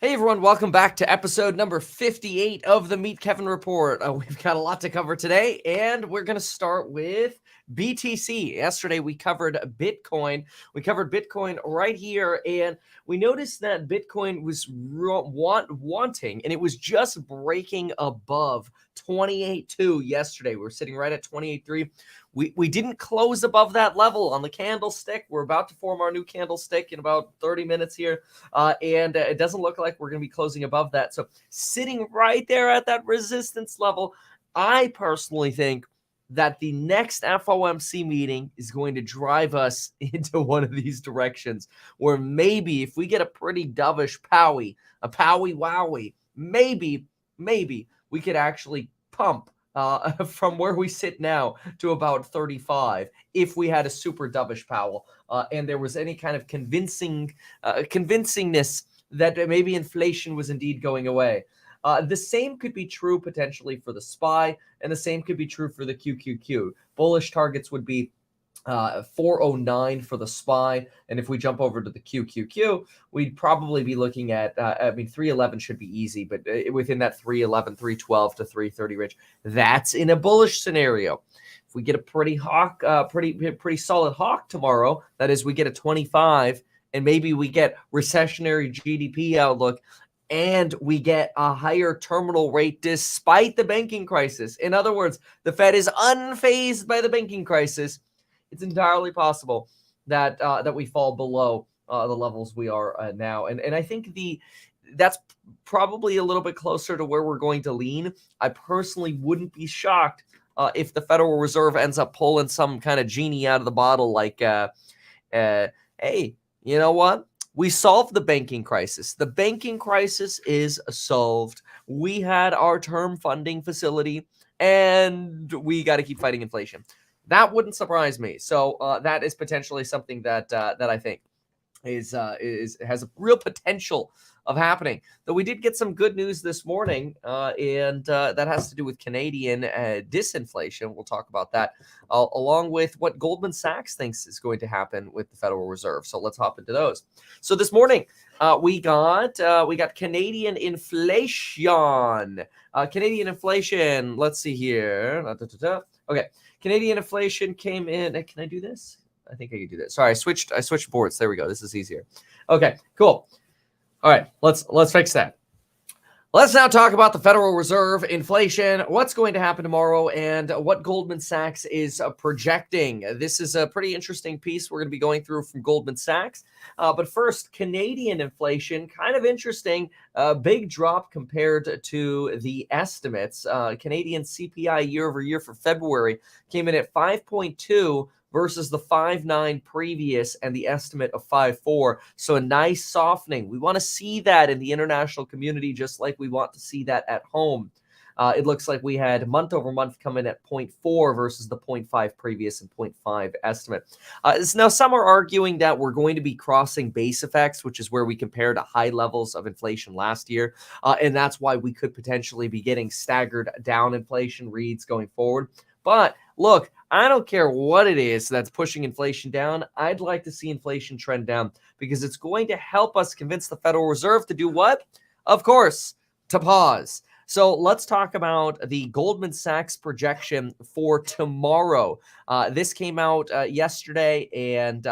Hey everyone, welcome back to episode number 58 of the Meet Kevin Report. We've got a lot to cover today, and we're going to start with BTC. Yesterday we covered Bitcoin. We covered Bitcoin right here, and we noticed that Bitcoin was wanting, and it was just breaking above 28.2 yesterday. We were sitting right at 28.3. We didn't close above that level on the candlestick. We're about to form our new candlestick in about 30 minutes here. And it doesn't look like we're going to be closing above that. So sitting right there at that resistance level, I personally think that the next FOMC meeting is going to drive us into one of these directions where maybe if we get a pretty dovish Powie, a Powie Wowie, maybe we could actually pump from where we sit now to about 35 if we had a super dovish Powell and there was any kind of convincingness that maybe inflation was indeed going away. The same could be true potentially for the SPY, and the same could be true for the QQQ. Bullish targets would be 409 for the SPY, and if we jump over to the QQQ, we'd probably be looking at 311 should be easy, but within that 311, 312 to 330 range. That's in a bullish scenario. If we get a pretty solid hawk tomorrow, that is, we get a 25, and maybe we get recessionary GDP outlook, and we get a higher terminal rate despite the banking crisis. In other words, the Fed is unfazed by the banking crisis. It's entirely possible that we fall below the levels we are now. And I think that's probably a little bit closer to where we're going to lean. I personally wouldn't be shocked if the Federal Reserve ends up pulling some kind of genie out of the bottle like, hey, you know what? We solved the banking crisis. The banking crisis is solved. We had our term funding facility, and we got to keep fighting inflation. That wouldn't surprise me. So that is potentially something that I think has a real potential of happening. Though we did get some good news this morning, and that has to do with Canadian disinflation. We'll talk about that along with what Goldman Sachs thinks is going to happen with the Federal Reserve. So let's hop into those. So this morning we got Canadian inflation. Canadian inflation. Let's see here. Okay, Canadian inflation came in. Can I do this? I think I can do this. Sorry, I switched boards. There we go. This is easier. Okay, cool. All right, let's fix that. Let's now talk about the Federal Reserve, inflation, what's going to happen tomorrow, and what Goldman Sachs is projecting. This is a pretty interesting piece we're going to be going through from Goldman Sachs. But first, Canadian inflation, kind of interesting. Big drop compared to the estimates. Canadian CPI year over year for February came in at 5.2 versus the 5.9 previous and the estimate of 5.4. So a nice softening. We want to see that in the international community, just like we want to see that at home. It looks like we had month over month come in at 0.4 versus the 0.5 previous and 0.5 estimate. Now, some are arguing that we're going to be crossing base effects, which is where we compare to high levels of inflation last year. And that's why we could potentially be getting staggered down inflation reads going forward. But look, I don't care what it is that's pushing inflation down. I'd like to see inflation trend down because it's going to help us convince the Federal Reserve to do what? Of course, to pause. So let's talk about the Goldman Sachs projection for tomorrow. This came out yesterday, and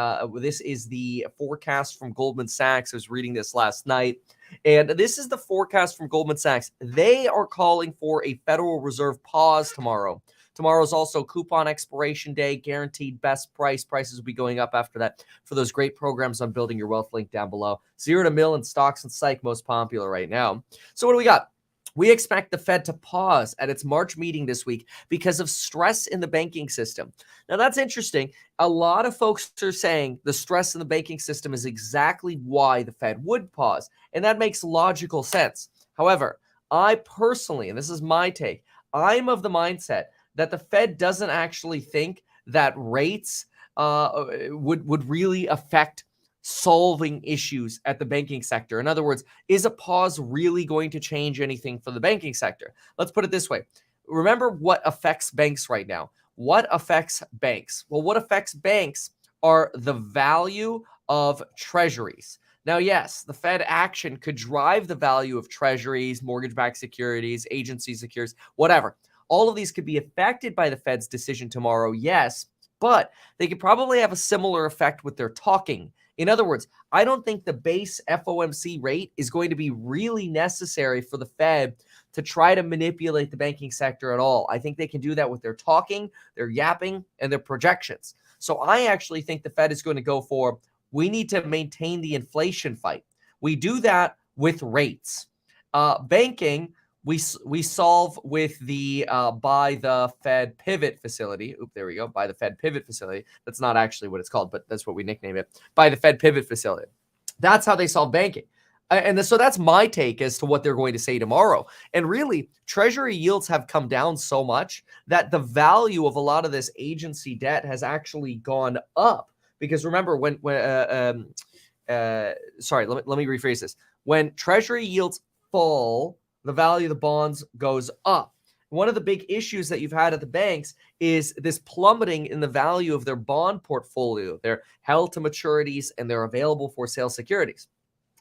this is the forecast from Goldman Sachs. I was reading this last night. And this is the forecast from Goldman Sachs. They are calling for a Federal Reserve pause tomorrow. Tomorrow is also coupon expiration day, guaranteed best price. Prices will be going up after that for those great programs on Building Your Wealth link down below. 0 to mill and stocks and psych, most popular right now. So what do we got? We expect the Fed to pause at its March meeting this week because of stress in the banking system. Now, that's interesting. A lot of folks are saying the stress in the banking system is exactly why the Fed would pause, and that makes logical sense. However, I personally, and this is my take, I'm of the mindset that the Fed doesn't actually think that rates would really affect solving issues at the banking sector. In other words, is a pause really going to change anything for the banking sector? Let's put it this way. Remember what affects banks right now. What affects banks? Well, what affects banks are the value of treasuries. Now, yes, the Fed action could drive the value of treasuries, mortgage-backed securities, agency securities, whatever. All of these could be affected by the Fed's decision tomorrow, yes, but they could probably have a similar effect with their talking. In other words, I don't think the base FOMC rate is going to be really necessary for the Fed to try to manipulate the banking sector at all. I think they can do that with their talking, their yapping, and their projections. So I actually think the Fed is going to go for, we need to maintain the inflation fight. We do that with rates. Banking, we solve with the by the Fed pivot facility. Oop, there we go. By the Fed pivot facility. That's not actually what it's called, but that's what we nickname it. By the Fed pivot facility. That's how they solve banking. So that's my take as to what they're going to say tomorrow. And really, treasury yields have come down so much that the value of a lot of this agency debt has actually gone up. Because remember, sorry, let me rephrase this. When treasury yields fall, the value of the bonds goes up. One of the big issues that you've had at the banks is this plummeting in the value of their bond portfolio. They're held to maturities and they're available for sale securities.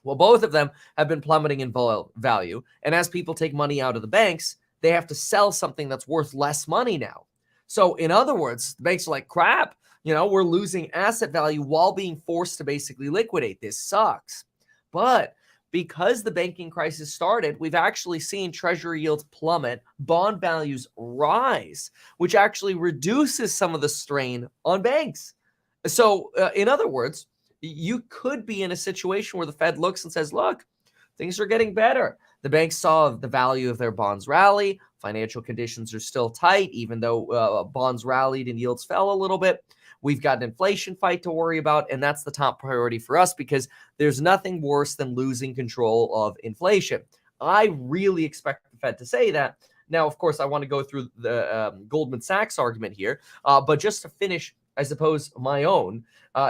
Well, both of them have been plummeting in value. And as people take money out of the banks, they have to sell something that's worth less money now. So in other words, the banks are like, crap, we're losing asset value while being forced to basically liquidate. This sucks. But because the banking crisis started, we've actually seen treasury yields plummet, bond values rise, which actually reduces some of the strain on banks. So in other words, you could be in a situation where the Fed looks and says, look, things are getting better. The banks saw the value of their bonds rally. Financial conditions are still tight, even though bonds rallied and yields fell a little bit. We've got an inflation fight to worry about, and that's the top priority for us because there's nothing worse than losing control of inflation. I really expect the Fed to say that. Now, of course, I want to go through the Goldman Sachs argument here, but just to finish, I suppose, my own,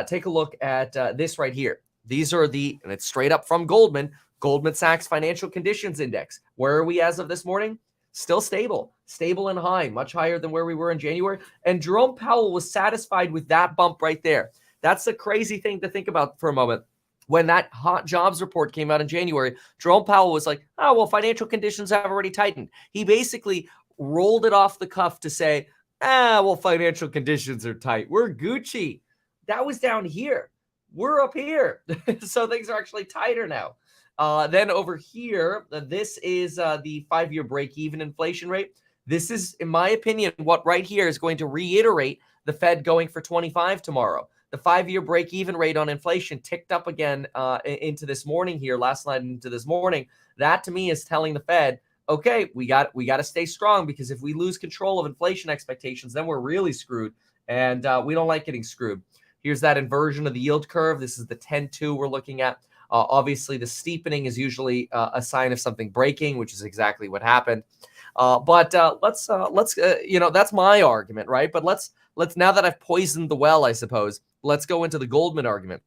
take a look at this right here. These are and it's straight up from Goldman Sachs Financial Conditions Index. Where are we as of this morning? Still stable and high, much higher than where we were in January. And Jerome Powell was satisfied with that bump right there. That's a crazy thing to think about for a moment. When that hot jobs report came out in January, Jerome Powell was like, oh, well, financial conditions have already tightened. He basically rolled it off the cuff to say, well, financial conditions are tight. We're Gucci. That was down here. We're up here. So things are actually tighter now. Then over here, this is the 5-year break-even inflation rate. This is, in my opinion, what right here is going to reiterate the Fed going for 25 tomorrow. The 5-year break-even rate on inflation ticked up again into this morning here, last night into this morning. That to me is telling the Fed, okay, we got to stay strong because if we lose control of inflation expectations, then we're really screwed, and we don't like getting screwed. Here's that inversion of the yield curve. This is the 10-2 we're looking at. Obviously, the steepening is usually a sign of something breaking, which is exactly what happened. But let's that's my argument, right? But let's now that I've poisoned the well, I suppose, let's go into the Goldman argument.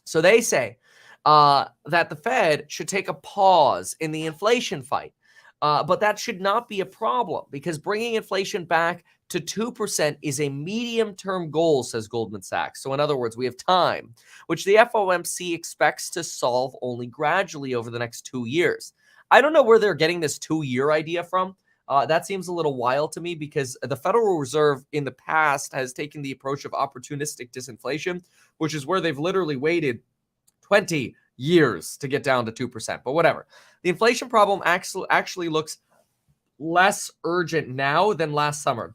So they say that the Fed should take a pause in the inflation fight. But that should not be a problem because bringing inflation back to 2% is a medium-term goal, says Goldman Sachs. So in other words, we have time, which the FOMC expects to solve only gradually over the next 2 years. I don't know where they're getting this 2-year idea from. That seems a little wild to me because the Federal Reserve in the past has taken the approach of opportunistic disinflation, which is where they've literally waited 20 years to get down to 2%, but whatever. The inflation problem actually looks less urgent now than last summer.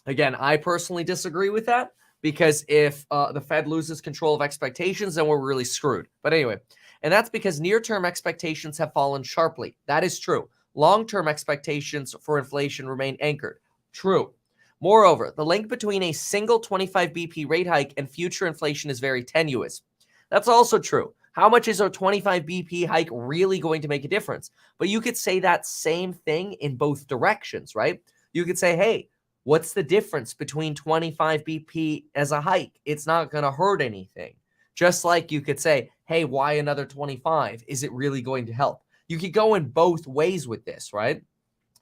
Again, I personally disagree with that because if the Fed loses control of expectations, then we're really screwed. But anyway, and that's because near-term expectations have fallen sharply. That is true. Long-term expectations for inflation remain anchored. True. Moreover, the link between a single 25 BP rate hike and future inflation is very tenuous. That's also true. How much is a 25 BP hike really going to make a difference? But you could say that same thing in both directions, right? You could say, hey, what's the difference between 25 BP as a hike? It's not going to hurt anything. Just like you could say, hey, why another 25? Is it really going to help? You could go in both ways with this, right?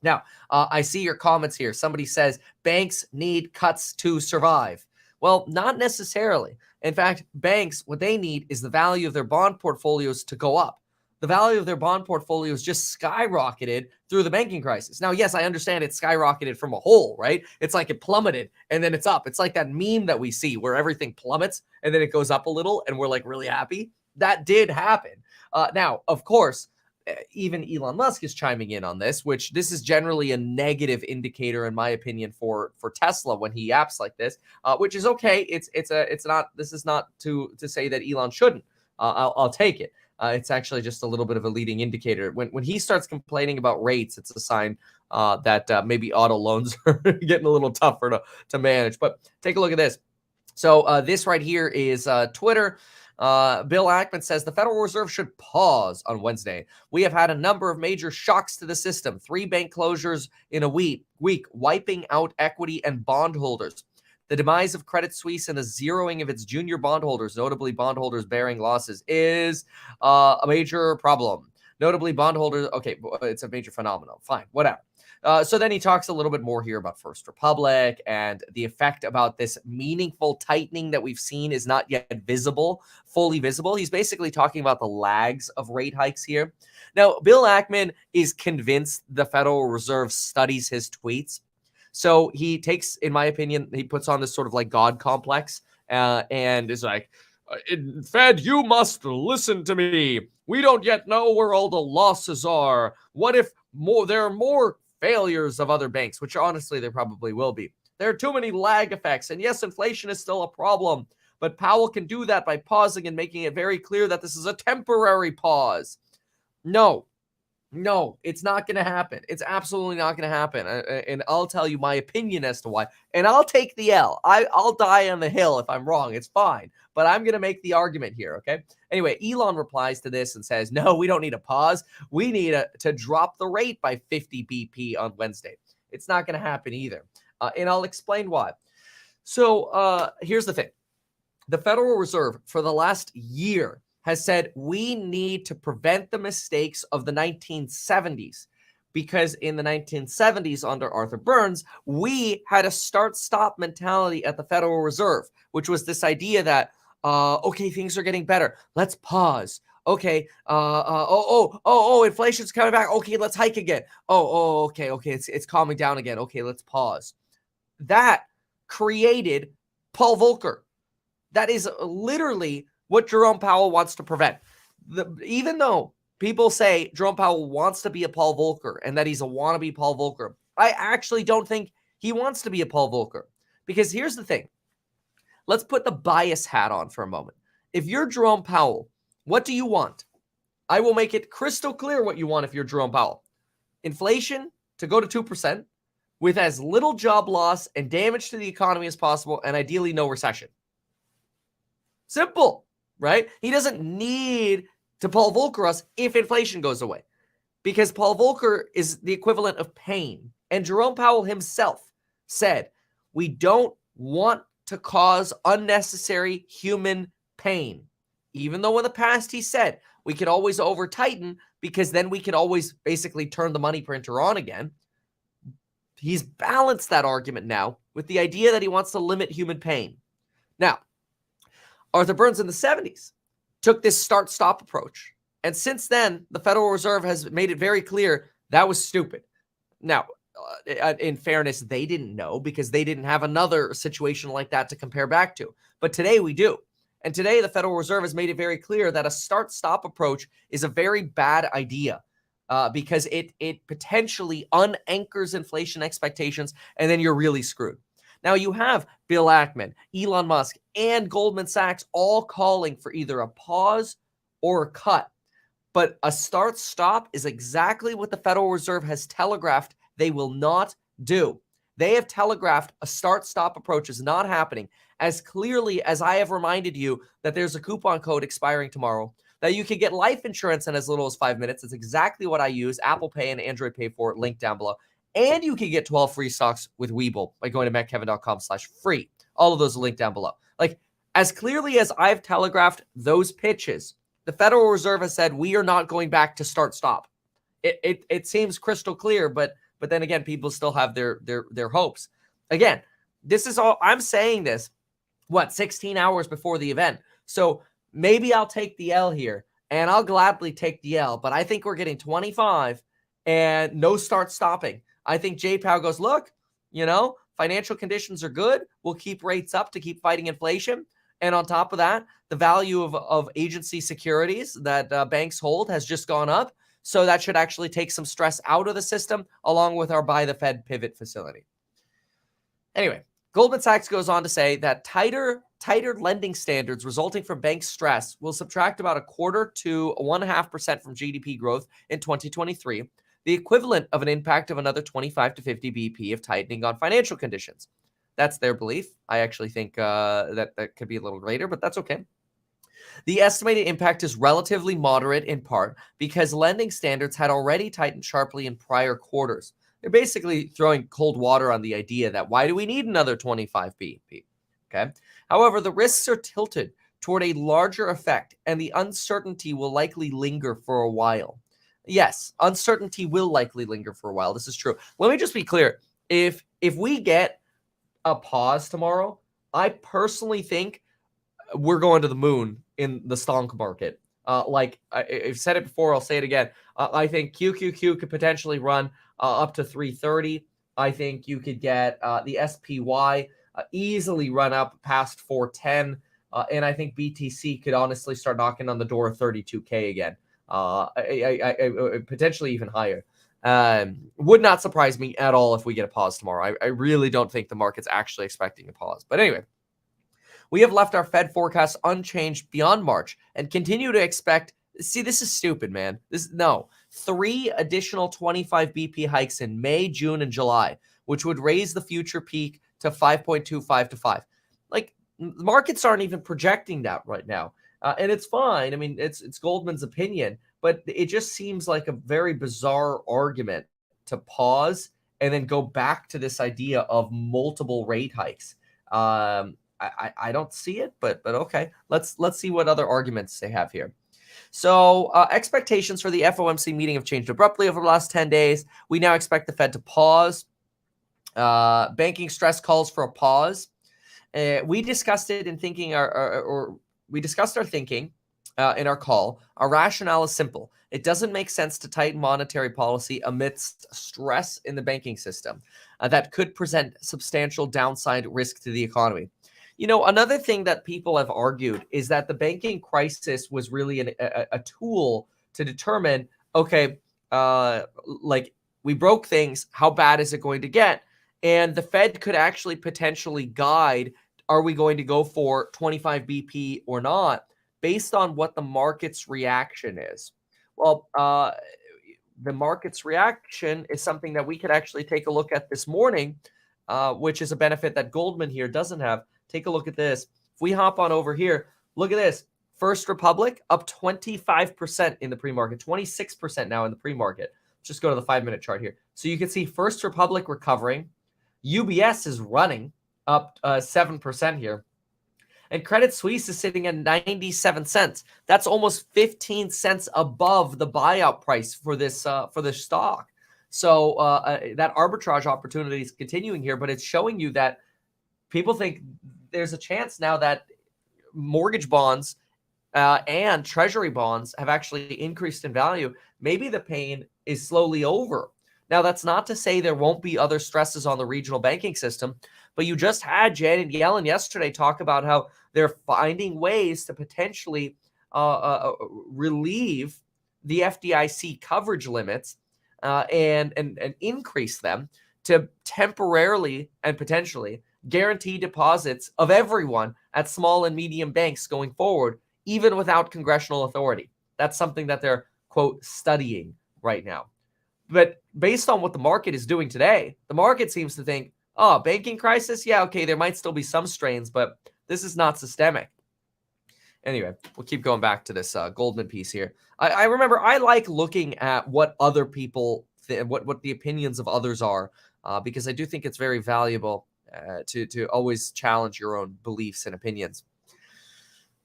Now, I see your comments here. Somebody says banks need cuts to survive. Well, not necessarily. In fact, banks, what they need is the value of their bond portfolios to go up. The value of their bond portfolios just skyrocketed through the banking crisis. Now, yes, I understand it skyrocketed from a hole, right? It's like it plummeted and then it's up. It's like that meme that we see where everything plummets and then it goes up a little and we're like really happy. That did happen. Now, of course, even Elon Musk is chiming in on this, which this is generally a negative indicator, in my opinion, for Tesla when he yaps like this, which is okay. This is not to say that Elon shouldn't. I'll take it. It's actually just a little bit of a leading indicator. When he starts complaining about rates, it's a sign that maybe auto loans are getting a little tougher to manage. But take a look at this. So this right here is Twitter. Bill Ackman says the Federal Reserve should pause on Wednesday. We have had a number of major shocks to the system. 3 bank closures in a week, wiping out equity and bondholders. The demise of Credit Suisse and the zeroing of its junior bondholders, notably bondholders bearing losses, is a major problem. Notably bondholders, okay, it's a major phenomenon. Fine, whatever. So then he talks a little bit more here about First Republic and the effect about this meaningful tightening that we've seen is not yet fully visible. He's basically talking about the lags of rate hikes here. Now, Bill Ackman is convinced the Federal Reserve studies his tweets. So he takes, in my opinion, he puts on this sort of like God complex and is like, Fed, you must listen to me. We don't yet know where all the losses are. What if there are more failures of other banks, which honestly there probably will be. There are too many lag effects. And yes, inflation is still a problem, but Powell can do that by pausing and making it very clear that this is a temporary pause. No, it's not going to happen. It's absolutely not going to happen. And I'll tell you my opinion as to why. And I'll take the L. I'll die on the hill if I'm wrong. It's fine. But I'm going to make the argument here, okay? Anyway, Elon replies to this and says, no, we don't need a pause. We need to drop the rate by 50 BP on Wednesday. It's not going to happen either. And I'll explain why. So here's the thing. The Federal Reserve for the last year has said we need to prevent the mistakes of the 1970s because in the 1970s under Arthur Burns, we had a start-stop mentality at the Federal Reserve, which was this idea that, okay, things are getting better. Let's pause. Okay. Inflation's coming back. Okay, let's hike again. Okay. It's calming down again. Okay, let's pause. That created Paul Volcker. That is literally what Jerome Powell wants to prevent. Even though people say Jerome Powell wants to be a Paul Volcker and that he's a wannabe Paul Volcker, I actually don't think he wants to be a Paul Volcker. Because here's the thing. Let's put the bias hat on for a moment. If you're Jerome Powell, what do you want? I will make it crystal clear what you want if you're Jerome Powell. Inflation to go to 2% with as little job loss and damage to the economy as possible, and ideally no recession. Simple, right? He doesn't need to Paul Volcker us if inflation goes away because Paul Volcker is the equivalent of pain. And Jerome Powell himself said, we don't want to cause unnecessary human pain. Even though in the past he said we could always over tighten because then we could always basically turn the money printer on again. He's balanced that argument now with the idea that he wants to limit human pain. Now, Arthur Burns in the 70s took this start-stop approach. And since then, the Federal Reserve has made it very clear that was stupid. Now, in fairness, they didn't know because they didn't have another situation like that to compare back to. But today we do. And today the Federal Reserve has made it very clear that a start-stop approach is a very bad idea because it potentially unanchors inflation expectations, and then you're really screwed. Now you have Bill Ackman, Elon Musk, and Goldman Sachs all calling for either a pause or a cut. But a start-stop is exactly what the Federal Reserve has telegraphed they will not do. They have telegraphed a start-stop approach is not happening as clearly as I have reminded you that there's a coupon code expiring tomorrow, that you can get life insurance in as little as 5 minutes. It's exactly what I use, Apple Pay and Android Pay for, link down below. And you can get 12 free stocks with Webull by going to mettkevin.com/free. All of those are linked down below. Like, as clearly as I've telegraphed those pitches, the Federal Reserve has said we are not going back to start-stop. It seems crystal clear, but then again, people still have their hopes. Again, this is all I'm saying this 16 hours before the event. So maybe I'll take the L here, and I'll gladly take the L, but I think we're getting 25 and no start stopping. I think J Powell goes, look, financial conditions are good. We'll keep rates up to keep fighting inflation. And on top of that, the value of agency securities that banks hold has just gone up. So that should actually take some stress out of the system, along with our buy the Fed pivot facility. Anyway, Goldman Sachs goes on to say that tighter lending standards resulting from bank stress will subtract about 0.25% to 1.5% from GDP growth in 2023, the equivalent of an impact of another 25 to 50 BP of tightening on financial conditions. That's their belief. I actually think that could be a little greater, but that's okay. The estimated impact is relatively moderate in part because lending standards had already tightened sharply in prior quarters. They're basically throwing cold water on the idea that why do we need another 25 BP? Okay. However, the risks are tilted toward a larger effect, and the uncertainty will likely linger for a while. Yes, uncertainty will likely linger for a while. This is true. Let me just be clear. If we get a pause tomorrow, I personally think we're going to the moon in the stonk market. I've said it before, I'll say it again. I think QQQ could potentially run up to 330. I think you could get the SPY easily run up past 410. And I think BTC could honestly start knocking on the door of 32K again. I potentially even higher. Would not surprise me at all if we get a pause tomorrow. I really don't think the market's actually expecting a pause. But anyway, we have left our Fed forecast unchanged beyond March and continue to expect. See, this is stupid, man. 3 additional 25 BP hikes in May, June, and July, which would raise the future peak to 5.25 to 5. Like, the markets aren't even projecting that right now. And it's fine. I mean, it's Goldman's opinion, but it just seems like a very bizarre argument to pause and then go back to this idea of multiple rate hikes. I don't see it, but okay. Let's see what other arguments they have here. So expectations for the FOMC meeting have changed abruptly over the last 10 days. We now expect the Fed to pause. Banking stress calls for a pause. We discussed it in thinking, we discussed our thinking in our call. Our rationale is simple. It doesn't make sense to tighten monetary policy amidst stress in the banking system that could present substantial downside risk to the economy. Another thing that people have argued is that the banking crisis was really a tool to determine, okay, we broke things, how bad is it going to get? And the Fed could actually potentially guide, are we going to go for 25 BP or not, based on what the market's reaction is. Well, the market's reaction is something that we could actually take a look at this morning, which is a benefit that Goldman here doesn't have. Take a look at this. If we hop on over here, look at this. First Republic up 25% in the pre-market, 26% now in the pre-market. Just go to the 5-minute chart here. So you can see First Republic recovering. UBS is running up 7% here. And Credit Suisse is sitting at 97 cents. That's almost 15 cents above the buyout price for this stock. So that arbitrage opportunity is continuing here, but it's showing you that people think there's a chance now that mortgage bonds and treasury bonds have actually increased in value. Maybe the pain is slowly over. Now, that's not to say there won't be other stresses on the regional banking system, but you just had Janet Yellen yesterday talk about how they're finding ways to potentially relieve the FDIC coverage limits and increase them to temporarily and potentially guarantee deposits of everyone at small and medium banks going forward, even without congressional authority. That's something that they're, quote, studying right now. But based on what the market is doing today, the market seems to think, oh, banking crisis? Yeah, okay, there might still be some strains, but this is not systemic. Anyway, we'll keep going back to this Goldman piece here. I remember I like looking at what other people, what the opinions of others are, because I do think it's very valuable to always challenge your own beliefs and opinions.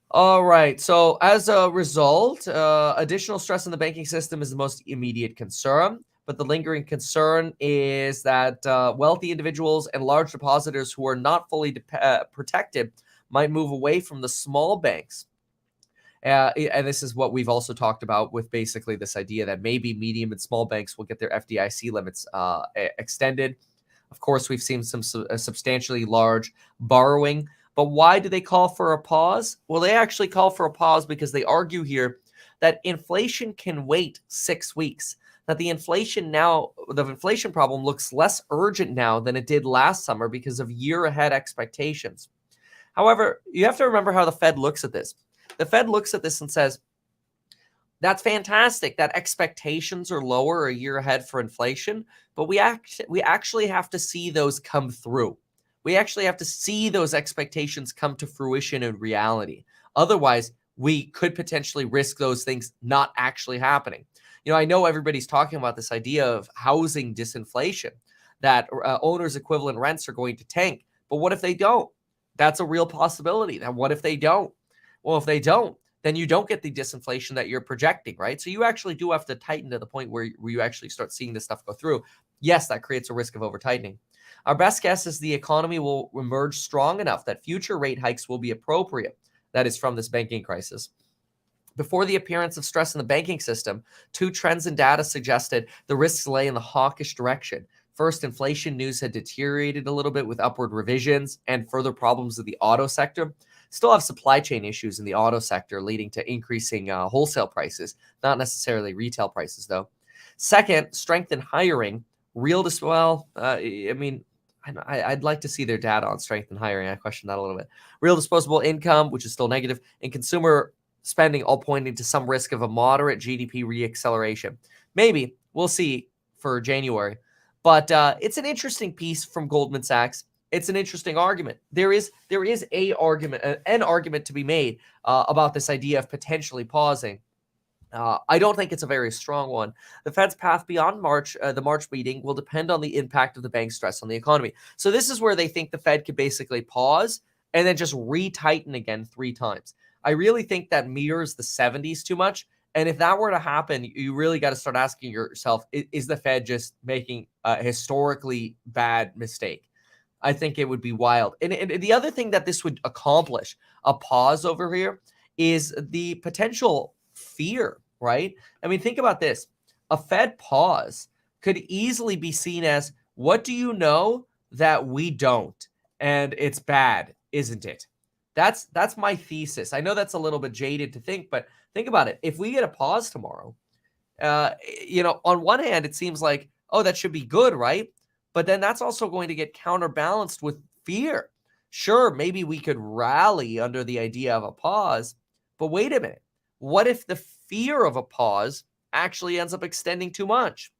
All right. So as a result, additional stress in the banking system is the most immediate concern. But the lingering concern is that wealthy individuals and large depositors who are not fully protected might move away from the small banks. And this is what we've also talked about with basically this idea that maybe medium and small banks will get their FDIC limits extended. Of course, we've seen some substantially large borrowing. But why do they call for a pause? Well, they actually call for a pause because they argue here that inflation can wait 6 weeks. That the inflation problem looks less urgent now than it did last summer because of year ahead expectations. However, you have to remember how the Fed looks at this. The Fed looks at this and says, that's fantastic that expectations are lower a year ahead for inflation, but we actually have to see those come through. We actually have to see those expectations come to fruition in reality. Otherwise, we could potentially risk those things not actually happening. I know everybody's talking about this idea of housing disinflation, that owners' equivalent rents are going to tank. But what if they don't? That's a real possibility. Now, what if they don't? Well, if they don't, then you don't get the disinflation that you're projecting, right? So you actually do have to tighten to the point where you actually start seeing this stuff go through. Yes, that creates a risk of over-tightening. Our best guess is the economy will emerge strong enough that future rate hikes will be appropriate. That is from this banking crisis. Before the appearance of stress in the banking system, two trends in data suggested the risks lay in the hawkish direction. First, inflation news had deteriorated a little bit with upward revisions and further problems with the auto sector. Still have supply chain issues in the auto sector leading to increasing wholesale prices, not necessarily retail prices, though. Second, strength in hiring. I'd like to see their data on strength in hiring. I question that a little bit. Real disposable income, which is still negative, and consumer spending all pointing to some risk of a moderate GDP reacceleration. Maybe. We'll see for January. But it's an interesting piece from Goldman Sachs. It's an interesting argument. There is an argument to be made about this idea of potentially pausing. I don't think it's a very strong one. The Fed's path beyond the March meeting will depend on the impact of the bank stress on the economy. So this is where they think the Fed could basically pause and then just retighten again 3 times. I really think that mirrors the 70s too much. And if that were to happen, you really got to start asking yourself, is the Fed just making a historically bad mistake? I think it would be wild. And the other thing that this would accomplish, a pause over here, is the potential fear, right? I mean, think about this. A Fed pause could easily be seen as, what do you know that we don't? And it's bad, isn't it? That's my thesis. I know that's a little bit jaded to think, but think about it. If we get a pause tomorrow, on one hand, it seems like, oh, that should be good, right? But then that's also going to get counterbalanced with fear. Sure, maybe we could rally under the idea of a pause, but wait a minute. What if the fear of a pause actually ends up extending too much?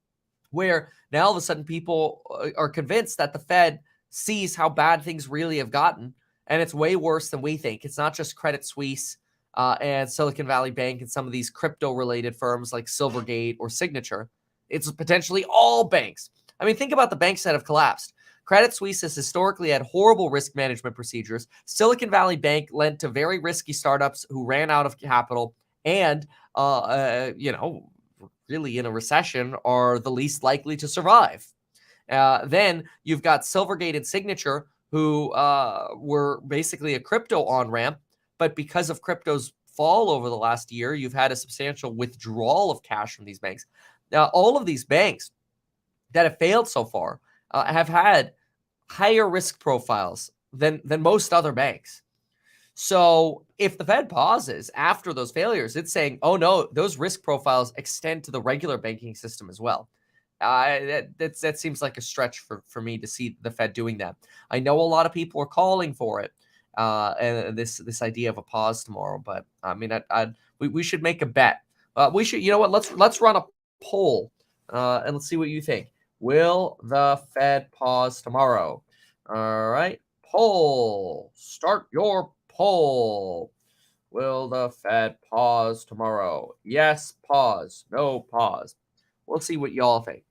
Where now all of a sudden people are convinced that the Fed sees how bad things really have gotten, and it's way worse than we think. It's not just Credit Suisse and Silicon Valley Bank and some of these crypto-related firms like Silvergate or Signature. It's potentially all banks. I mean, think about the banks that have collapsed. Credit Suisse has historically had horrible risk management procedures. Silicon Valley Bank lent to very risky startups who ran out of capital and, really in a recession are the least likely to survive. Then you've got Silvergate and Signature, who were basically a crypto on-ramp, but because of crypto's fall over the last year, you've had a substantial withdrawal of cash from these banks. Now, all of these banks that have failed so far have had higher risk profiles than most other banks. So if the Fed pauses after those failures, it's saying, oh no, those risk profiles extend to the regular banking system as well. That seems like a stretch for me to see the Fed doing that. I know a lot of people are calling for it, and this idea of a pause tomorrow. But I mean, we should make a bet. We should, let's run a poll, and let's see what you think. Will the Fed pause tomorrow? All right, poll. Start your poll. Will the Fed pause tomorrow? Yes, pause. No, pause. We'll see what y'all think.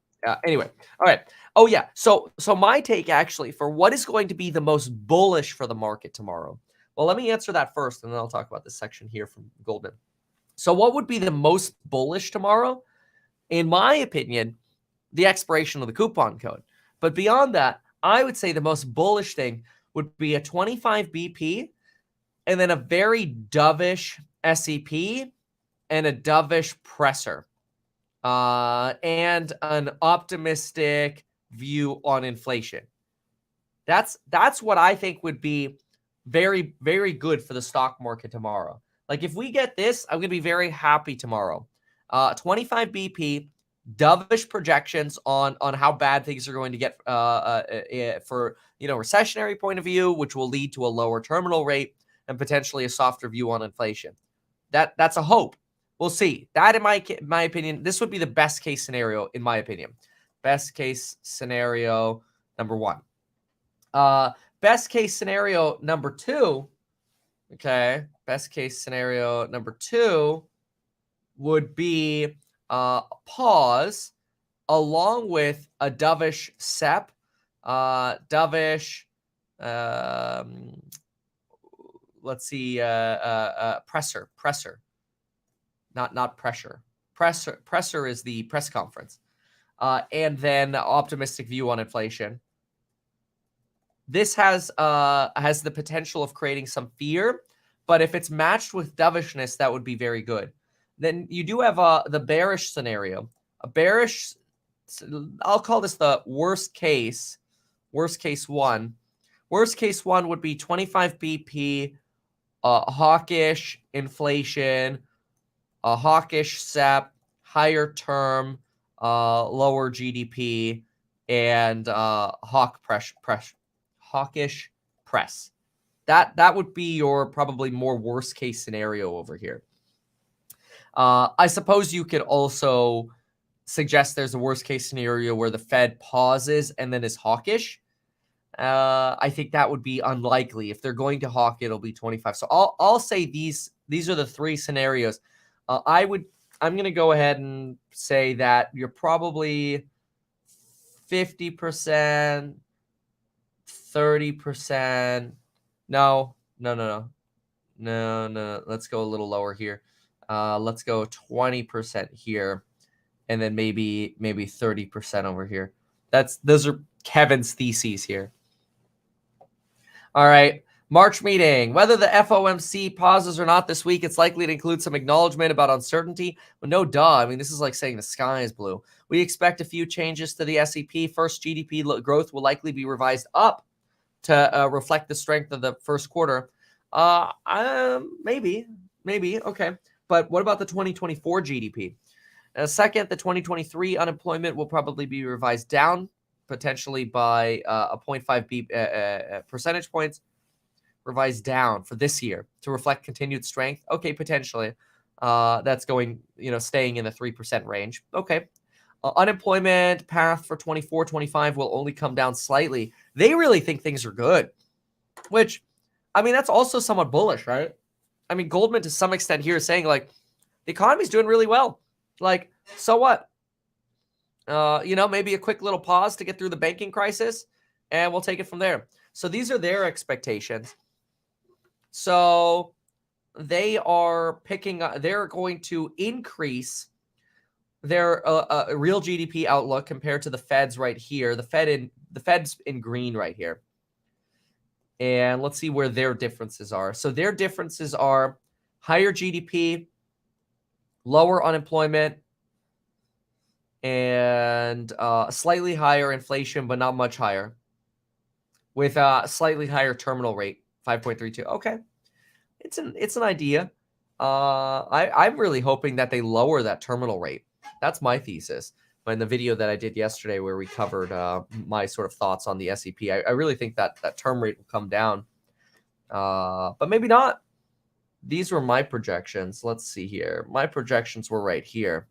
Anyway, all right. Oh yeah. So my take actually for what is going to be the most bullish for the market tomorrow. Well, let me answer that first, and then I'll talk about this section here from Goldman. So what would be the most bullish tomorrow? In my opinion, the expiration of the coupon code. But beyond that, I would say the most bullish thing would be a 25 BP and then a very dovish SEP and a dovish presser, and an optimistic view on inflation. That's what I think would be very, very good for the stock market tomorrow. Like if we get this, I'm going to be very happy tomorrow. 25 BP, dovish projections on how bad things are going to get for recessionary point of view, which will lead to a lower terminal rate and potentially a softer view on inflation. That's a hope. We'll see. That, in my opinion, this would be the best case scenario, in my opinion. Best case scenario number one. Best case scenario number two. Okay. Best case scenario number two would be pause along with a dovish SEP, dovish, let's see, presser, not pressure. Presser is the press conference. And then optimistic view on inflation. This has the potential of creating some fear, but if it's matched with dovishness, that would be very good. Then you do have the bearish scenario. A bearish, I'll call this the worst case. Worst case one. Worst case one would be 25 BP, hawkish inflation, a hawkish SEP, higher term, lower GDP, and hawkish press. That would be your probably more worst case scenario over here. I suppose you could also suggest there's a worst case scenario where the Fed pauses and then is hawkish. I think that would be unlikely. If they're going to hawk, it'll be 25. So I'll say these are the three scenarios. I'm going to go ahead and say that you're probably 50%, 30%. No. Let's go a little lower here. Let's go 20% here, and then maybe 30% over here. Those are Kevin's theses here. All right. March meeting. Whether the FOMC pauses or not this week, it's likely to include some acknowledgement about uncertainty. Well, no duh. I mean, this is like saying the sky is blue. We expect a few changes to the SEP. First, GDP growth will likely be revised up to reflect the strength of the first quarter. Maybe. Okay. But what about the 2024 GDP? Second, the 2023 unemployment will probably be revised down, potentially by a 0.5 percentage points, revised down for this year to reflect continued strength. Okay, potentially. That's going, staying in the 3% range. Okay. Unemployment path for 24, 25 will only come down slightly. They really think things are good, which, I mean, that's also somewhat bullish, right? I mean, Goldman to some extent here is saying, like, the economy's doing really well. Like, so what? Maybe a quick little pause to get through the banking crisis, and we'll take it from there. So these are their expectations. So they are they're going to increase their real GDP outlook compared to the Fed's right here. The Fed's in green right here. And let's see where their differences are. So their differences are higher GDP, lower unemployment, and slightly higher inflation, but not much higher, with a slightly higher terminal rate, 5.32. Okay, it's an idea. I'm really hoping that they lower that terminal rate. That's my thesis. In the video that I did yesterday where we covered my sort of thoughts on the SEP, I really think that term rate will come down, but maybe not. These were my projections. Let's see here. My projections were right here.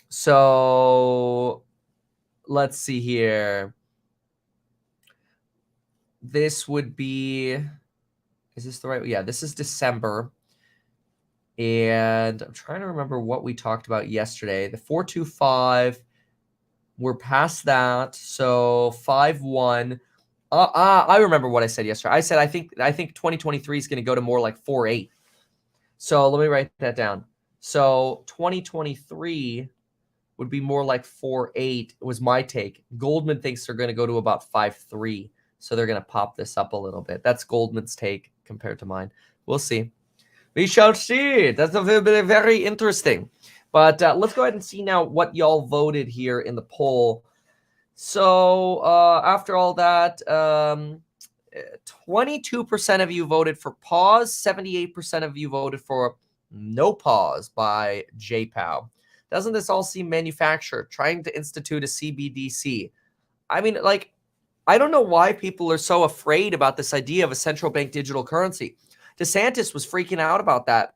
So let's see here. This would be, is this the right? Yeah, this is December. And I'm trying to remember what we talked about yesterday. The 4.25, we're past that. So 5.1. I remember what I said yesterday. I said I think 2023 is going to go to more like 4.8. So let me write that down. So 2023 would be more like 4.8 was my take. Goldman thinks they're going to go to about 5.3 So they're going to pop this up a little bit. That's Goldman's take compared to mine. We'll see. We shall see. That's very interesting. But let's go ahead and see now what y'all voted here in the poll. So after all that, 22% of you voted for pause. 78% of you voted for no pause by JPOW. Doesn't this all seem manufactured? Trying to institute a CBDC. I mean, like, I don't know why people are so afraid about this idea of a central bank digital currency. DeSantis was freaking out about that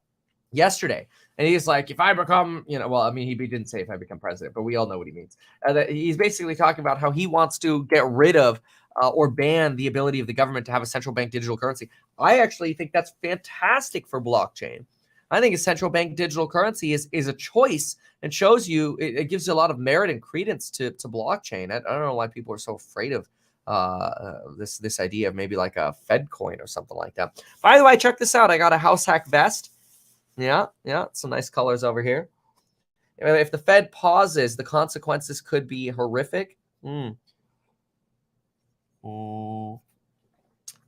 yesterday. And he's like, if I become, well, I mean, he didn't say if I become president, but we all know what he means. He's basically talking about how he wants to get rid of or ban the ability of the government to have a central bank digital currency. I actually think that's fantastic for blockchain. I think a central bank digital currency is a choice and shows you, it gives you a lot of merit and credence to blockchain. I don't know why people are so afraid of this idea of maybe like a Fed coin or something like that. By the way, check this out. I got a house hack vest. Yeah, some nice colors over here. If the Fed pauses, the consequences could be horrific. All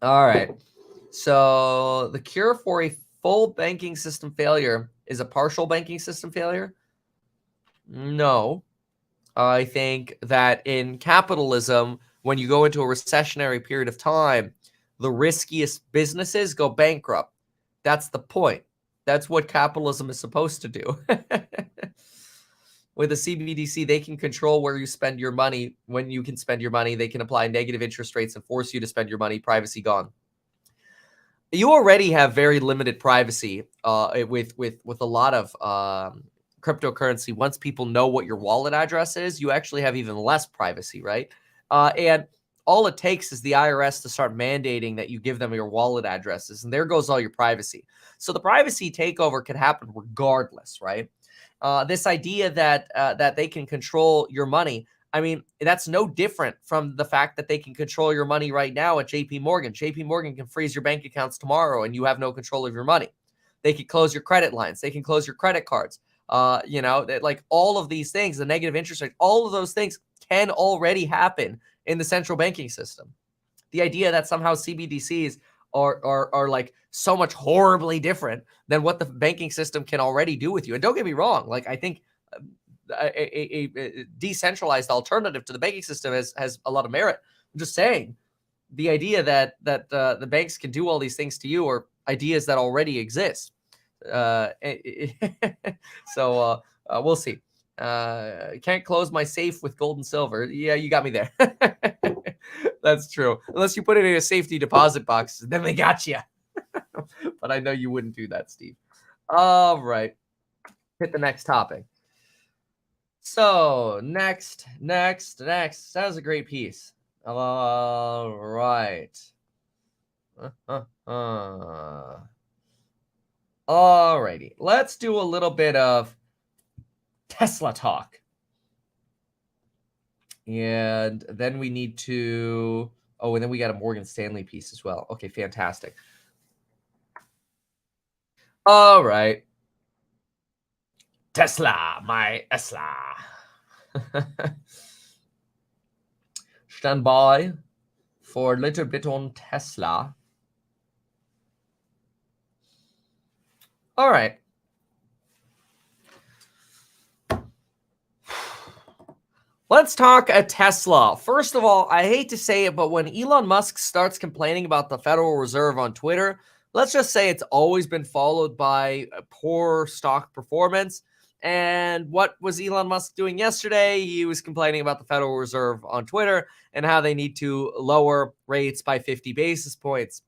right. So the cure for a full banking system failure is a partial banking system failure? No. I think that in capitalism, when you go into a recessionary period of time, the riskiest businesses go bankrupt. That's the point. That's what capitalism is supposed to do. With a CBDC, they can control where you spend your money, when you can spend your money. They can apply negative interest rates and force you to spend your money. Privacy gone. You already have very limited privacy with a lot of cryptocurrency. Once people know what your wallet address is, you actually have even less privacy, right? And all it takes is the IRS to start mandating that you give them your wallet addresses, and there goes all your privacy. So the privacy takeover could happen regardless, right? This idea that they can control your money, I mean, that's no different from the fact that they can control your money right now at JP Morgan. JP Morgan can freeze your bank accounts tomorrow and you have no control of your money. They can close your credit lines. They can close your credit cards. Like all of these things, the negative interest rate, all of those things can already happen in the central banking system. The idea that somehow CBDCs are like so much horribly different than what the banking system can already do with you. And don't get me wrong, like I think a decentralized alternative to the banking system has a lot of merit. I'm just saying the idea that the banks can do all these things to you are ideas that already exist. So we'll see. Can't close my safe with gold and silver. Yeah, you got me there. That's true. Unless you put it in a safety deposit box, then they got you. But I know you wouldn't do that, Steve. All right. Hit the next topic. So next. That was a great piece. All right. All righty. Let's do a little bit of Tesla talk. And then we need to, and then we got a Morgan Stanley piece as well. Okay, fantastic. All right. Tesla, my Tesla. Stand by for a little bit on Tesla. All right. Let's talk a Tesla. First of all, I hate to say it, but when Elon Musk starts complaining about the Federal Reserve on Twitter, let's just say it's always been followed by poor stock performance. And what was Elon Musk doing yesterday? He was complaining about the Federal Reserve on Twitter and how they need to lower rates by 50 basis points.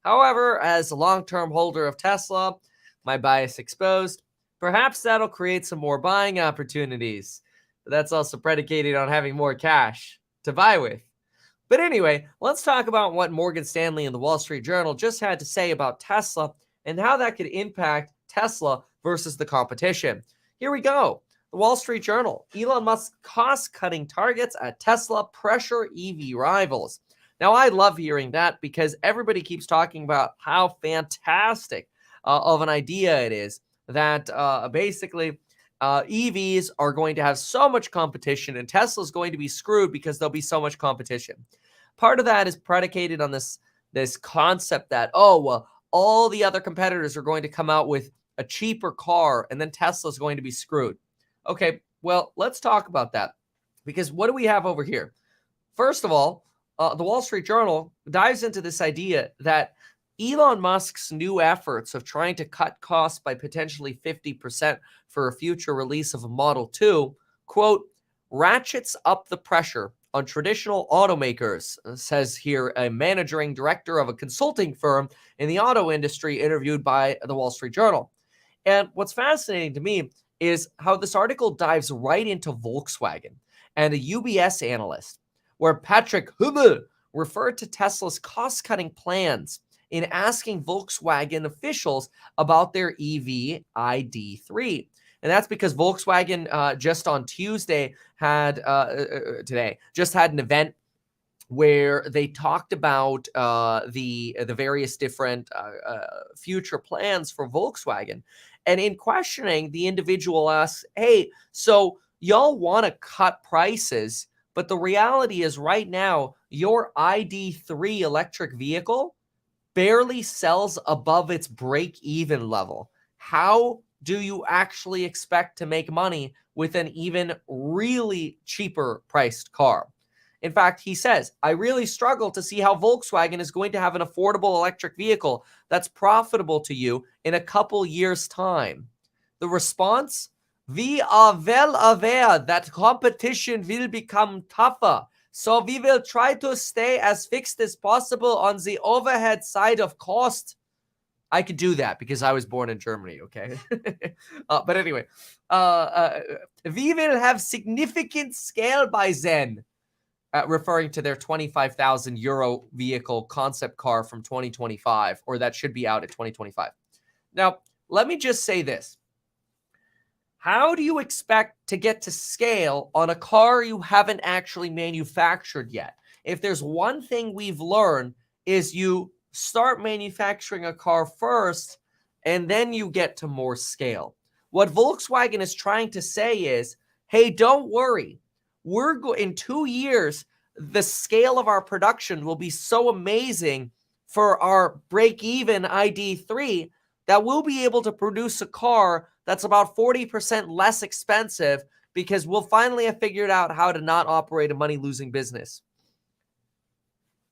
However, as a long-term holder of Tesla, my bias exposed, perhaps that'll create some more buying opportunities. But that's also predicated on having more cash to buy with. But anyway, let's talk about what Morgan Stanley and the Wall Street Journal just had to say about Tesla and how that could impact Tesla versus the competition. Here we go. The Wall Street Journal. Elon Musk's cost-cutting targets at Tesla pressure EV rivals. Now, I love hearing that because everybody keeps talking about how fantastic of an idea it is that basically EVs are going to have so much competition and Tesla's going to be screwed because there'll be so much competition. Part of that is predicated on this concept that, oh, well, all the other competitors are going to come out with a cheaper car and then Tesla's going to be screwed. Okay, well, let's talk about that, because what do we have over here? First of all, the Wall Street Journal dives into this idea that Elon Musk's new efforts of trying to cut costs by potentially 50% for a future release of a Model 2, quote, ratchets up the pressure on traditional automakers, says here a managing director of a consulting firm in the auto industry interviewed by the Wall Street Journal. And what's fascinating to me is how this article dives right into Volkswagen and a UBS analyst, where Patrick Hummel referred to Tesla's cost-cutting plans in asking Volkswagen officials about their EV ID3. And that's because Volkswagen just on Tuesday had just had an event where they talked about the various different future plans for Volkswagen. And in questioning, the individual asks, hey, so y'all want to cut prices, but the reality is right now, your ID3 electric vehicle barely sells above its break-even level. How do you actually expect to make money with an even really cheaper priced car? In fact, he says, I really struggle to see how Volkswagen is going to have an affordable electric vehicle that's profitable to you in a couple years' time. The response? We are well aware that competition will become tougher, so we will try to stay as fixed as possible on the overhead side of cost. I could do that because I was born in Germany, okay? But anyway, we will have significant scale by then, referring to their 25,000 euro vehicle concept car from 2025, or that should be out at 2025. Now, let me just say this. How do you expect to get to scale on a car you haven't actually manufactured yet? If there's one thing we've learned is you start manufacturing a car first and then you get to more scale. What Volkswagen is trying to say is, hey, don't worry. In 2 years, the scale of our production will be so amazing for our break-even ID3 that we'll be able to produce a car that's about 40% less expensive because we'll finally have figured out how to not operate a money-losing business.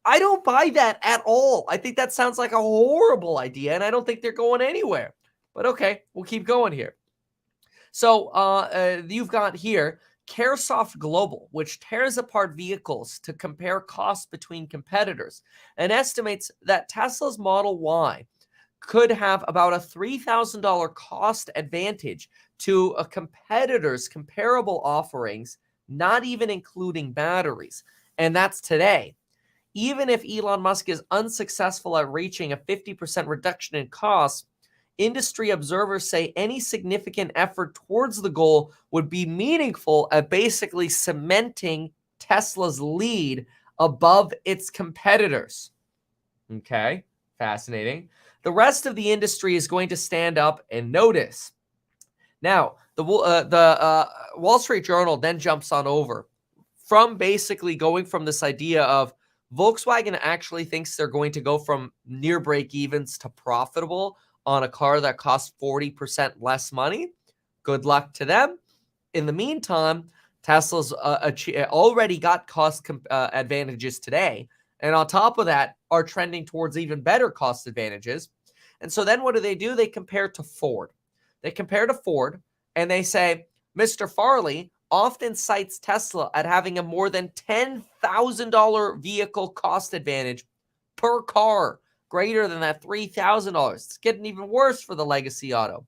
I don't buy that at all. I think that sounds like a horrible idea, and I don't think they're going anywhere. But okay, we'll keep going here. So you've got here Caresoft Global, which tears apart vehicles to compare costs between competitors and estimates that Tesla's Model Y could have about a $3,000 cost advantage to a competitor's comparable offerings, not even including batteries. And that's today. Even if Elon Musk is unsuccessful at reaching a 50% reduction in costs, industry observers say any significant effort towards the goal would be meaningful at basically cementing Tesla's lead above its competitors. Okay, fascinating. The rest of the industry is going to stand up and notice. Now, the Wall Street Journal then jumps on over from basically going from this idea of Volkswagen actually thinks they're going to go from near break evens to profitable on a car that costs 40% less money. Good luck to them. In the meantime, Tesla's already got cost advantages today. And on top of that, are trending towards even better cost advantages. And so then what do? They compare to Ford. They compare to Ford and they say, Mr. Farley often cites Tesla at having a more than $10,000 vehicle cost advantage per car, greater than that $3,000. It's getting even worse for the legacy auto.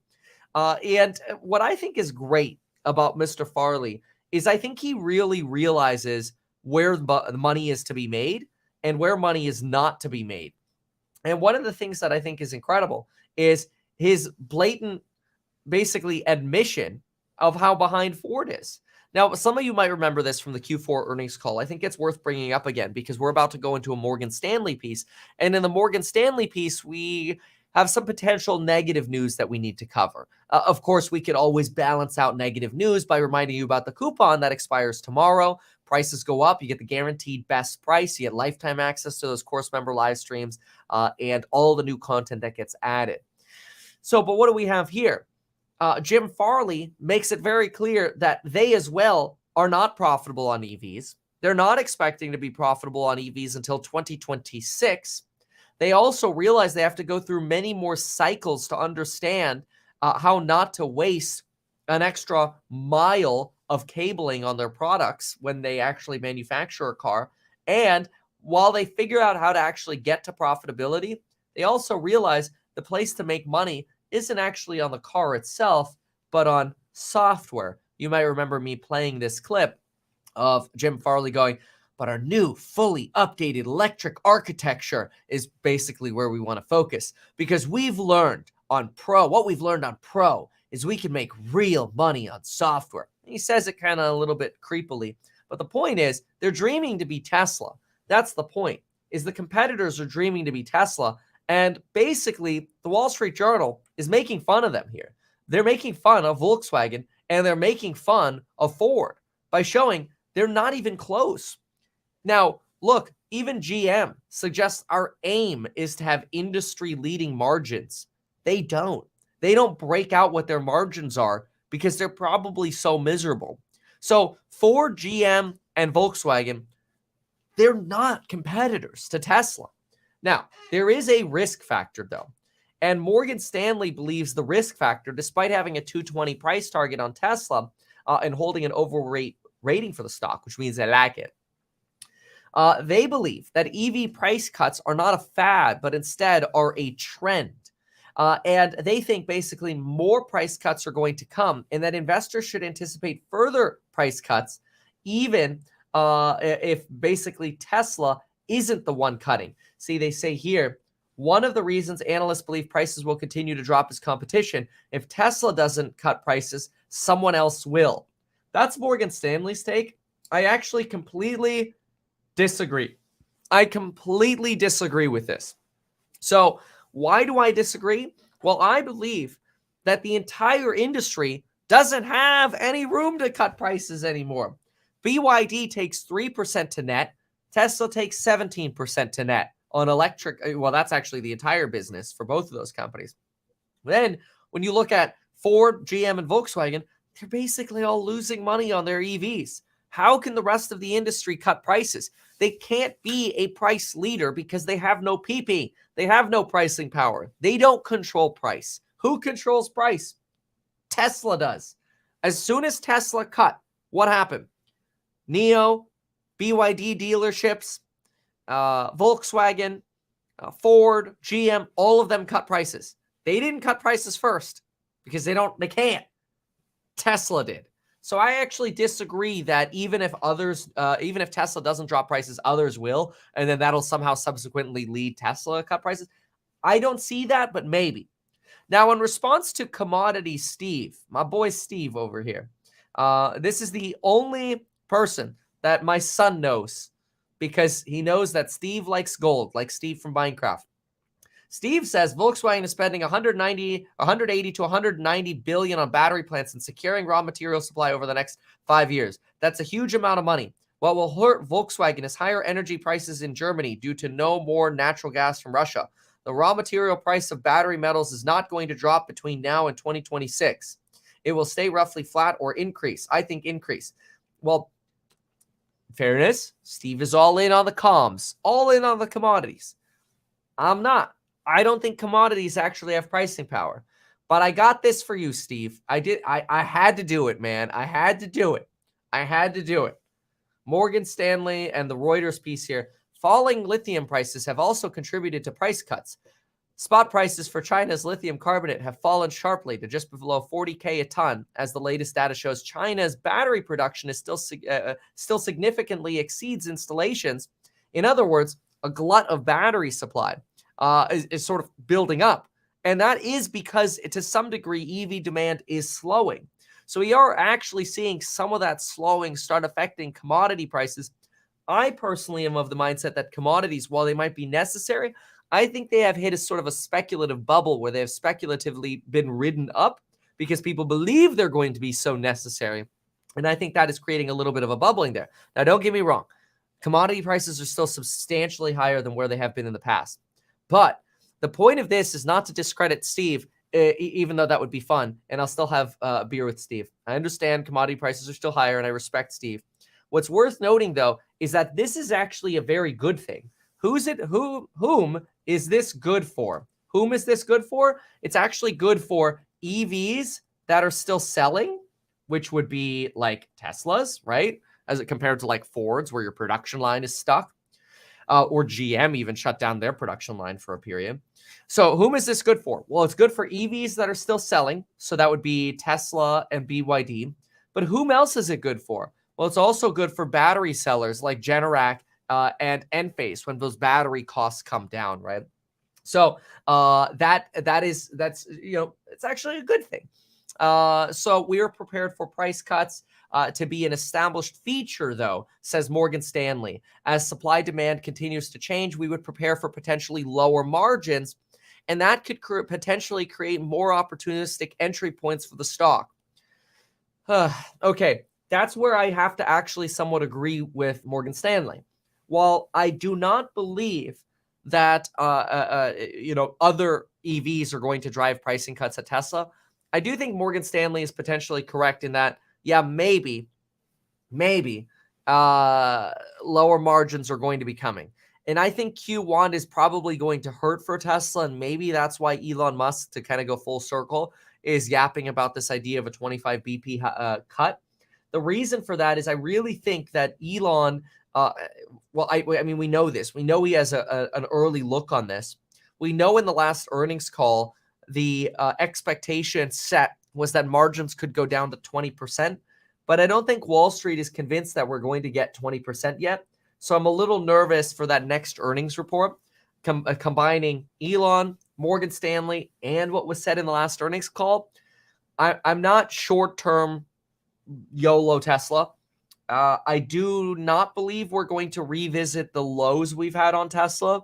And what I think is great about Mr. Farley is I think he really realizes where the money is to be made and where money is not to be made. And one of the things that I think is incredible is his blatant, basically, admission of how behind Ford is. Now, some of you might remember this from the Q4 earnings call. I think it's worth bringing up again because we're about to go into a Morgan Stanley piece. And in the Morgan Stanley piece, we have some potential negative news that we need to cover. Of course, we could always balance out negative news by reminding you about the coupon that expires tomorrow. prices go up, you get the guaranteed best price, you get lifetime access to those course member live streams, and all the new content that gets added. So, but what do we have here? Jim Farley makes it very clear that they as well are not profitable on EVs. They're not expecting to be profitable on EVs until 2026. They also realize they have to go through many more cycles to understand how not to waste an extra mile of cabling on their products when they actually manufacture a car. And while they figure out how to actually get to profitability, they also realize the place to make money isn't actually on the car itself, but on software. You might remember me playing this clip of Jim Farley going, but our new fully updated electric architecture is basically where we want to focus, because we've learned on Pro, what we've learned on Pro is we can make real money on software. He says it kind of a little bit creepily, but the point is they're dreaming to be Tesla. That's the point, is the competitors are dreaming to be Tesla. And basically the Wall Street Journal is making fun of them here. They're making fun of Volkswagen and they're making fun of Ford by showing they're not even close. Now, look, even GM suggests our aim is to have industry-leading margins. They don't. They don't break out what their margins are because they're probably so miserable. So Ford, GM, and Volkswagen, they're not competitors to Tesla. Now, there is a risk factor, though. And Morgan Stanley believes the risk factor, despite having a 220 price target on Tesla and holding an overweight rating for the stock, which means they like it. They believe that EV price cuts are not a fad, but instead are a trend. And they think basically more price cuts are going to come and that investors should anticipate further price cuts, even if basically Tesla isn't the one cutting. See, they say here, one of the reasons analysts believe prices will continue to drop is competition. If Tesla doesn't cut prices, someone else will. That's Morgan Stanley's take. I actually completely disagree. I completely disagree with this. So why do I disagree? Well, I believe that the entire industry doesn't have any room to cut prices anymore. BYD takes 3% to net. Tesla takes 17% to net on electric. Well, that's actually the entire business for both of those companies. Then when you look at Ford, GM, and Volkswagen, they're basically all losing money on their EVs. How can the rest of the industry cut prices? They can't be a price leader because they have no PP. They have no pricing power. They don't control price. Who controls price? Tesla does. As soon as Tesla cut, what happened? NIO, BYD dealerships, Volkswagen, Ford, GM, all of them cut prices. They didn't cut prices first because they can't. Tesla did. So I actually disagree that even if Tesla doesn't drop prices, others will, and then that'll somehow subsequently lead Tesla to cut prices. I don't see that, but maybe. Now, in response to Commodity Steve, my boy Steve over here, this is the only person that my son knows because he knows that Steve likes gold, like Steve from Minecraft. Steve says Volkswagen is spending 180 to 190 billion on battery plants and securing raw material supply over the next 5 years. That's a huge amount of money. What will hurt Volkswagen is higher energy prices in Germany due to no more natural gas from Russia. The raw material price of battery metals is not going to drop between now and 2026. It will stay roughly flat or increase. I think increase. Well, in fairness, Steve is all in on the comms, all in on the commodities. I'm not. I don't think commodities actually have pricing power. But I got this for you, Steve. I had to do it, man. I had to do it. Morgan Stanley and the Reuters piece here. Falling lithium prices have also contributed to price cuts. Spot prices for China's lithium carbonate have fallen sharply to just below 40K a ton, as the latest data shows China's battery production is still significantly exceeds installations. In other words, a glut of battery supply is sort of building up. And that is because, to some degree, EV demand is slowing. So we are actually seeing some of that slowing start affecting commodity prices. I personally am of the mindset that commodities, while they might be necessary, I think they have hit a sort of a speculative bubble where they have speculatively been ridden up because people believe they're going to be so necessary. And I think that is creating a little bit of a bubbling there. Now, don't get me wrong. Commodity prices are still substantially higher than where they have been in the past. But the point of this is not to discredit Steve, even though that would be fun. And I'll still have a beer with Steve. I understand commodity prices are still higher, and I respect Steve. What's worth noting, though, is that this is actually a very good thing. Whom is this good for? Whom is this good for? It's actually good for EVs that are still selling, which would be like Teslas, right? As it compared to like Ford's, where your production line is stuck, or GM even shut down their production line for a period. So whom is this good for? Well, it's good for EVs that are still selling. So that would be Tesla and BYD. But whom else is it good for? Well, it's also good for battery sellers like Generac and Enphase when those battery costs come down, right? So that's it's actually a good thing. So we are prepared for price cuts to be an established feature, though, says Morgan Stanley. As supply demand continues to change, we would prepare for potentially lower margins, and that could potentially create more opportunistic entry points for the stock. Okay, that's where I have to actually somewhat agree with Morgan Stanley. While I do not believe that other EVs are going to drive pricing cuts at Tesla, I do think Morgan Stanley is potentially correct in that, yeah, maybe lower margins are going to be coming. And I think Q1 is probably going to hurt for Tesla, and maybe that's why Elon Musk, to kind of go full circle, is yapping about this idea of a 25 BP cut. The reason for that is I really think that Elon, I mean, we know this. We know he has an early look on this. We know in the last earnings call, the expectation set was that margins could go down to 20%. But I don't think Wall Street is convinced that we're going to get 20% yet. So I'm a little nervous for that next earnings report, combining Elon, Morgan Stanley, and what was said in the last earnings call. I'm not short-term YOLO Tesla. I do not believe we're going to revisit the lows we've had on Tesla.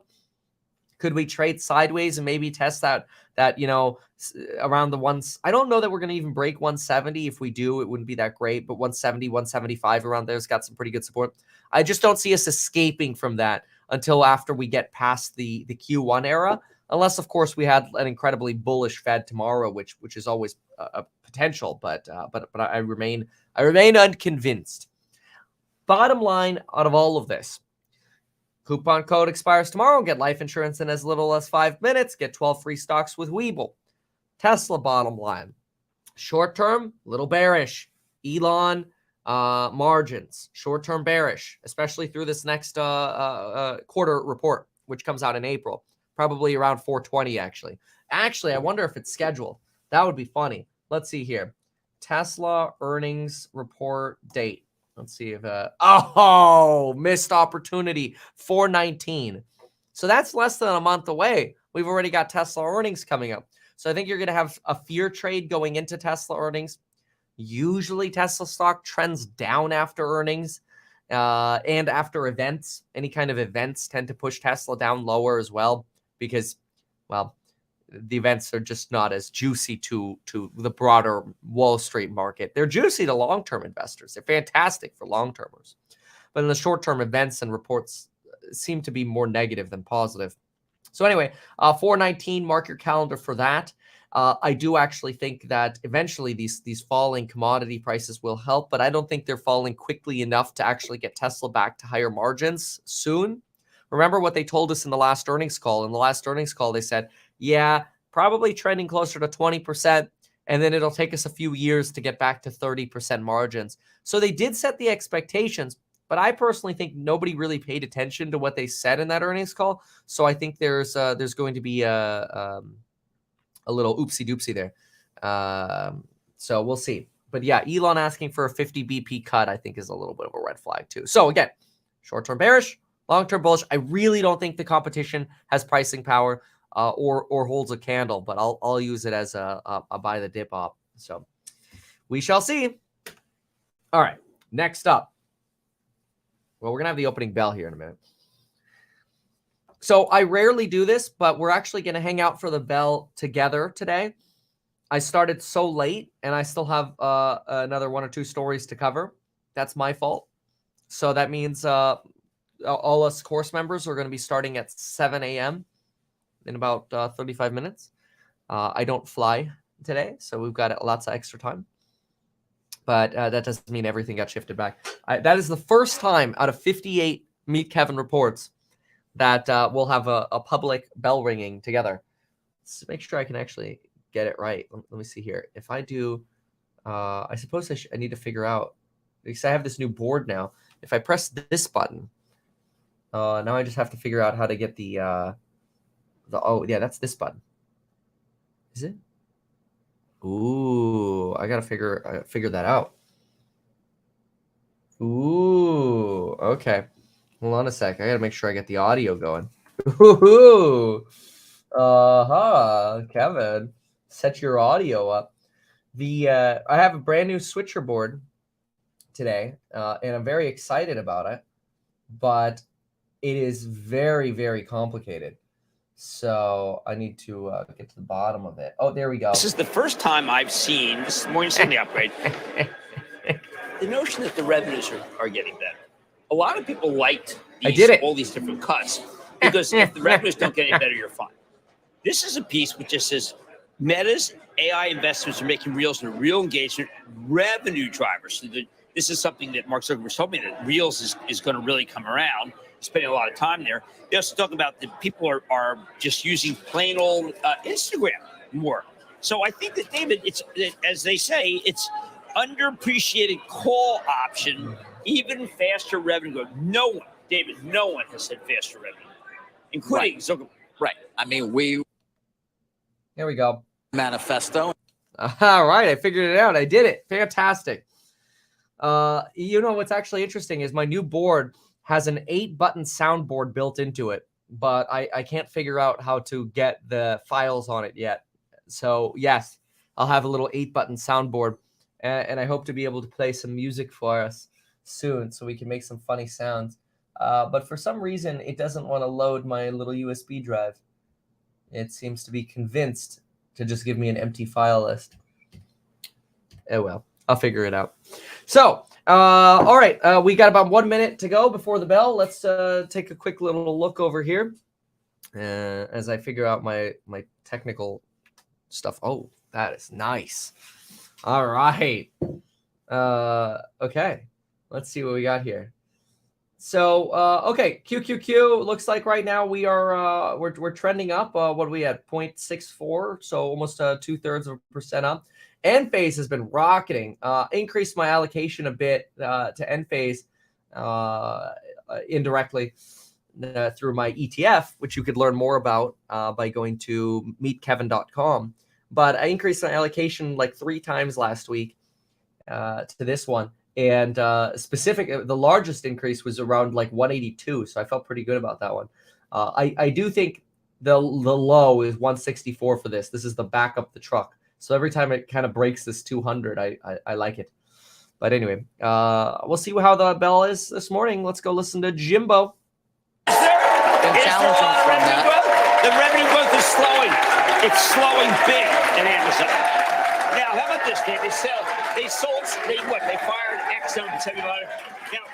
Could we trade sideways and maybe test that around the ones? I don't know that we're going to even break 170. If we do, it wouldn't be that great, but 170, 175 around there's got some pretty good support. I just don't see us escaping from that until after we get past the Q1 era, unless of course we had an incredibly bullish Fed tomorrow, which is always a potential, but I remain unconvinced. Bottom line out of all of this, coupon code expires tomorrow. Get life insurance in as little as 5 minutes. Get 12 free stocks with Webull. Tesla bottom line. Short term, little bearish. Elon margins. Short term bearish, especially through this next quarter report, which comes out in April. Probably around 420, actually. Actually, I wonder if it's scheduled. That would be funny. Let's see here. Tesla earnings report date. Let's see if missed opportunity, 419. So that's less than a month away. We've already got Tesla earnings coming up. So I think you're going to have a fear trade going into Tesla earnings. Usually Tesla stock trends down after earnings and after events. Any kind of events tend to push Tesla down lower as well because, well, the events are just not as juicy to the broader Wall Street market. They're juicy to long-term investors. They're fantastic for long-termers. But in the short-term, events and reports seem to be more negative than positive. So anyway, 419, mark your calendar for that. I do actually think that eventually these falling commodity prices will help, but I don't think they're falling quickly enough to actually get Tesla back to higher margins soon. Remember what they told us in the last earnings call. In the last earnings call, they said, yeah, probably trending closer to 20%, and then it'll take us a few years to get back to 30% margins. So they did set the expectations, but I personally think nobody really paid attention to what they said in that earnings call. So I think there's going to be a little oopsie doopsie there. So we'll see. But yeah, Elon asking for a 50 BP cut, I think, is a little bit of a red flag too. So again, short-term bearish, long-term bullish. I really don't think the competition has pricing power or holds a candle, but I'll use it as a buy the dip op. So we shall see. All right, next up. Well, we're going to have the opening bell here in a minute. So I rarely do this, but we're actually going to hang out for the bell together today. I started so late, and I still have another 1 or 2 stories to cover. That's my fault. So that means all us course members are going to be starting at 7 a.m. in about 35 minutes. I don't fly today, so we've got lots of extra time. But that doesn't mean everything got shifted back. That is the first time out of 58 Meet Kevin reports that we'll have a public bell ringing together. Let's make sure I can actually get it right. Let me see here. If I do, I suppose I need to figure out, because I have this new board now. If I press this button, now I just have to figure out how to get the oh yeah, that's this button. Is it? Ooh, I gotta figure that out. Ooh, okay. Hold on a sec. I gotta make sure I get the audio going. Ooh, Kevin, set your audio up. I have a brand new switcher board today, and I'm very excited about it, but it is very, very complicated. So I need to get to the bottom of it. Oh, there we go. This is the first time I've seen this morning in the upgrade. The notion that the revenues are getting better. A lot of people liked all these different cuts because if the revenues don't get any better, you're fine. This is a piece which just says Meta's AI investments are making Reels and real engagement revenue drivers. So this is something that Mark Zuckerberg told me that Reels is going to really come around. Spending a lot of time there. They also talk about that people are just using plain old Instagram more. So I think that, David, it's, as they say, it's underappreciated call option, even faster revenue growth. No one has said faster revenue, including Zuckerberg. Right. I mean, There we go. Manifesto. All right, I figured it out. I did it. Fantastic. You know what's actually interesting is my new board has an 8-button soundboard built into it, but I can't figure out how to get the files on it yet. So yes, I'll have a little 8-button soundboard, and I hope to be able to play some music for us soon so we can make some funny sounds. But for some reason, it doesn't want to load my little USB drive. It seems to be convinced to just give me an empty file list. Oh well, I'll figure it out. So, all right, we got about 1 minute to go before the bell. Let's take a quick little look over here as I figure out my technical stuff. Oh, that is nice. All right. Okay, let's see what we got here. So, okay, QQQ looks like right now we are we're trending up. What are we at? 0.64, so almost 0.2% up. Enphase has been rocketing. Increased my allocation a bit to Enphase indirectly through my ETF, which you could learn more about by going to meetkevin.com. But I increased my allocation like 3 times last week to this one. And the largest increase was around like 182. So I felt pretty good about that one. I do think the low is 164 for this. This is the back up the truck. So every time it kind of breaks this 200, I like it. But anyway, we'll see how the bell is this morning. Let's go listen to Jimbo. Been challenging from that. The revenue growth is slowing. It's slowing big at Amazon. Now, how about this, Dave? They fired X on $70. Now,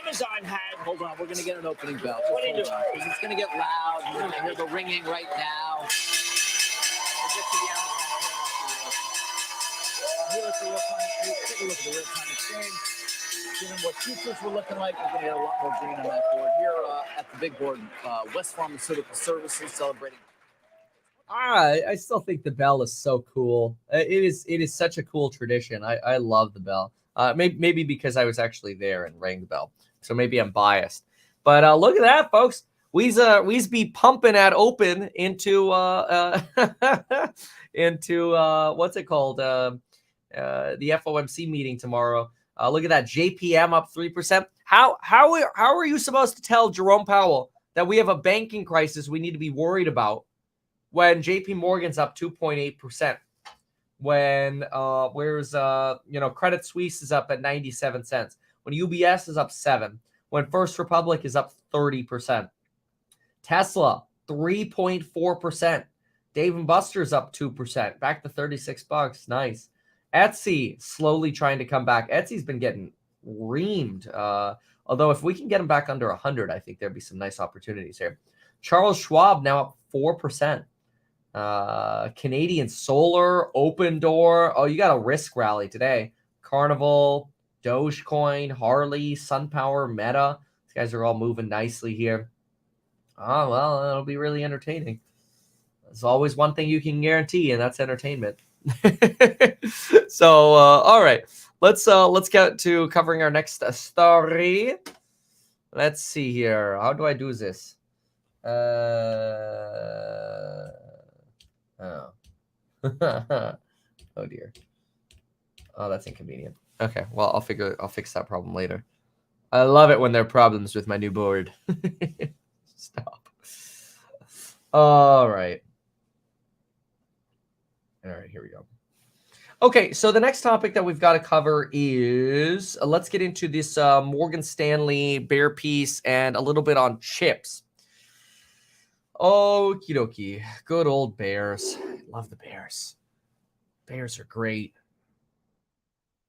Amazon had, hold on, we're going to get an opening bell. What are you doing? It's going to get loud. You're going to hear the ringing right now. We'll get to the Amazon here at the real-time. Take a look at the real-time exchange. Given what futures were looking like, we're going to get a lot more green on that board. Here at the big board, West Pharmaceutical Services celebrating. I still think the bell is so cool. It is such a cool tradition. I love the bell. Maybe because I was actually there and rang the bell, so maybe I'm biased. But look at that, folks. We's be pumping at open into into what's it called? The FOMC meeting tomorrow. Look at that, JPM up 3%. How are you supposed to tell Jerome Powell that we have a banking crisis we need to be worried about when JP Morgan's up 2.8%? When Credit Suisse is up at 97 cents, when UBS is up 7, when First Republic is up 30%, Tesla 3.4%, Dave and Buster's up 2%, back to $36. Nice. Etsy slowly trying to come back. Etsy's been getting reamed. Although if we can get them back under 100, I think there'd be some nice opportunities here. Charles Schwab now up 4%. Canadian Solar, Open Door. Oh, you got a risk rally today. Carnival, Dogecoin, Harley, SunPower, Meta. These guys are all moving nicely here. Oh, well, it'll be really entertaining. There's always one thing you can guarantee, and that's entertainment. So, all right, let's get to covering our next story. Let's see here. How do I do this? Oh. Oh dear. Oh, that's inconvenient. Okay, well, I'll fix that problem later. I love it when there are problems with my new board. Stop. All right. All right, here we go. Okay, so the next topic that we've got to cover is let's get into this Morgan Stanley bear piece and a little bit on chips. Okie dokie. Good old Bears. Love the Bears. Bears are great.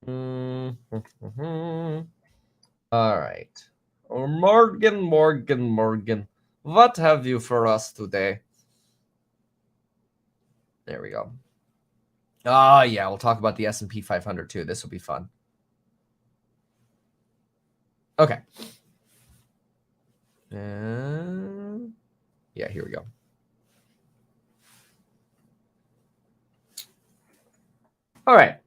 All right. Morgan. What have you for us today? There we go. Yeah, we'll talk about the S&P 500 too. This will be fun. Okay. Yeah, here we go. All right.